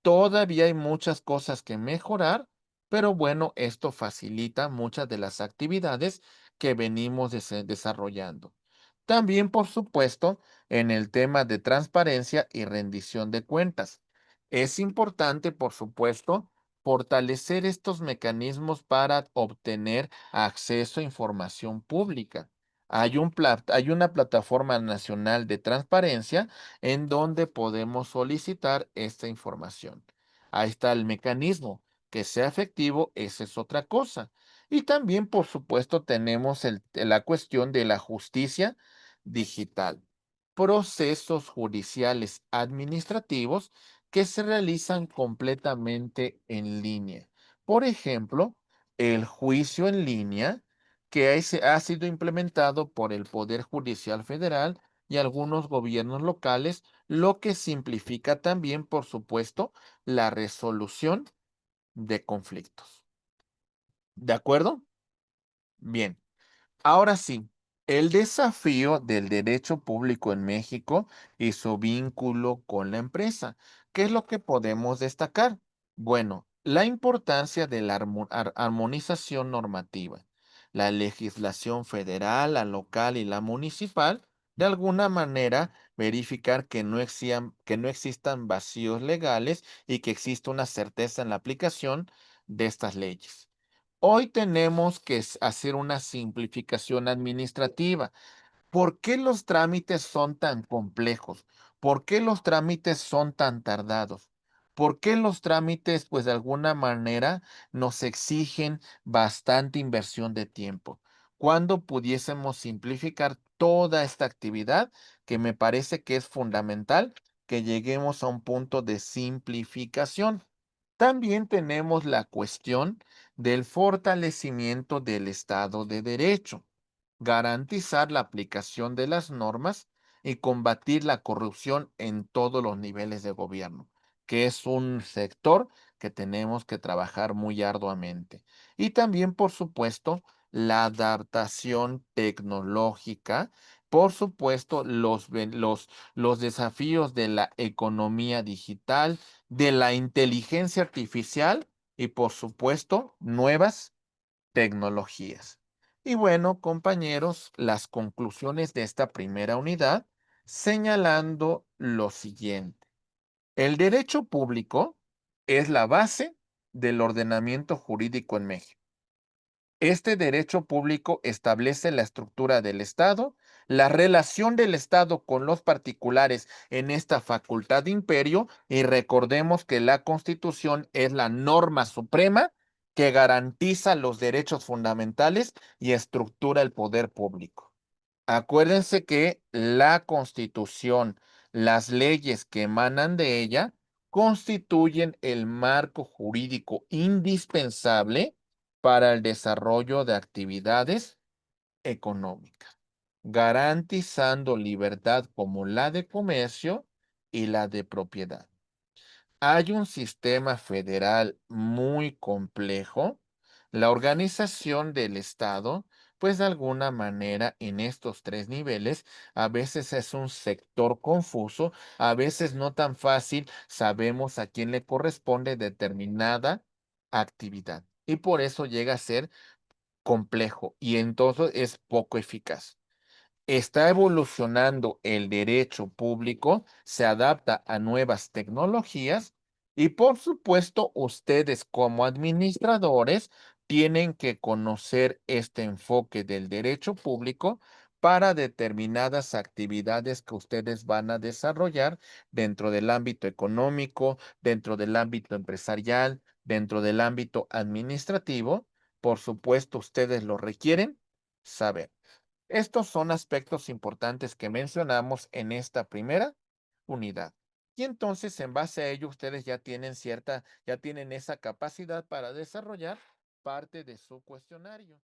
Todavía hay muchas cosas que mejorar, pero bueno, esto facilita muchas de las actividades que venimos desarrollando. También, por supuesto, en el tema de transparencia y rendición de cuentas. Es importante, por supuesto, fortalecer estos mecanismos para obtener acceso a información pública. Hay una plataforma nacional de transparencia en donde podemos solicitar esta información. Ahí está el mecanismo. Que sea efectivo, esa es otra cosa. Y también, por supuesto, tenemos la cuestión de la justicia digital. Procesos judiciales administrativos que se realizan completamente en línea. Por ejemplo, el juicio en línea que ha sido implementado por el Poder Judicial Federal y algunos gobiernos locales, lo que simplifica también, por supuesto, la resolución de conflictos. ¿De acuerdo? Bien. Ahora sí, el desafío del derecho público en México y su vínculo con la empresa. ¿Qué es lo que podemos destacar? Bueno, la importancia de la armonización normativa. La legislación federal, la local y la municipal, de alguna manera verificar que no existan vacíos legales y que exista una certeza en la aplicación de estas leyes. Hoy tenemos que hacer una simplificación administrativa. ¿Por qué los trámites son tan complejos? ¿Por qué los trámites son tan tardados? ¿Por qué los trámites, pues de alguna manera, nos exigen bastante inversión de tiempo? ¿Cuándo pudiésemos simplificar toda esta actividad que me parece que es fundamental que lleguemos a un punto de simplificación? También tenemos la cuestión del fortalecimiento del Estado de Derecho, garantizar la aplicación de las normas y combatir la corrupción en todos los niveles de gobierno, que es un sector que tenemos que trabajar muy arduamente. Y también, por supuesto, la adaptación tecnológica, por supuesto, los desafíos de la economía digital, de la inteligencia artificial y, por supuesto, nuevas tecnologías. Y bueno, compañeros, las conclusiones de esta primera unidad señalando lo siguiente. El derecho público es la base del ordenamiento jurídico en México. Este derecho público establece la estructura del Estado, la relación del Estado con los particulares en esta facultad de imperio, y recordemos que la Constitución es la norma suprema que garantiza los derechos fundamentales y estructura el poder público. Acuérdense que la Constitución, las leyes que emanan de ella, constituyen el marco jurídico indispensable para el desarrollo de actividades económicas, garantizando libertad como la de comercio y la de propiedad. Hay un sistema federal muy complejo. La organización del Estado, pues de alguna manera en estos tres niveles, a veces es un sector confuso, a veces no tan fácil, sabemos a quién le corresponde determinada actividad. Y por eso llega a ser complejo y entonces es poco eficaz. Está evolucionando el derecho público, se adapta a nuevas tecnologías y por supuesto ustedes como administradores tienen que conocer este enfoque del derecho público para determinadas actividades que ustedes van a desarrollar dentro del ámbito económico, dentro del ámbito empresarial, dentro del ámbito administrativo. Por supuesto, ustedes lo requieren saber. Estos son aspectos importantes que mencionamos en esta primera unidad. Y entonces, en base a ello, ustedes ya tienen esa capacidad para desarrollar parte de su cuestionario.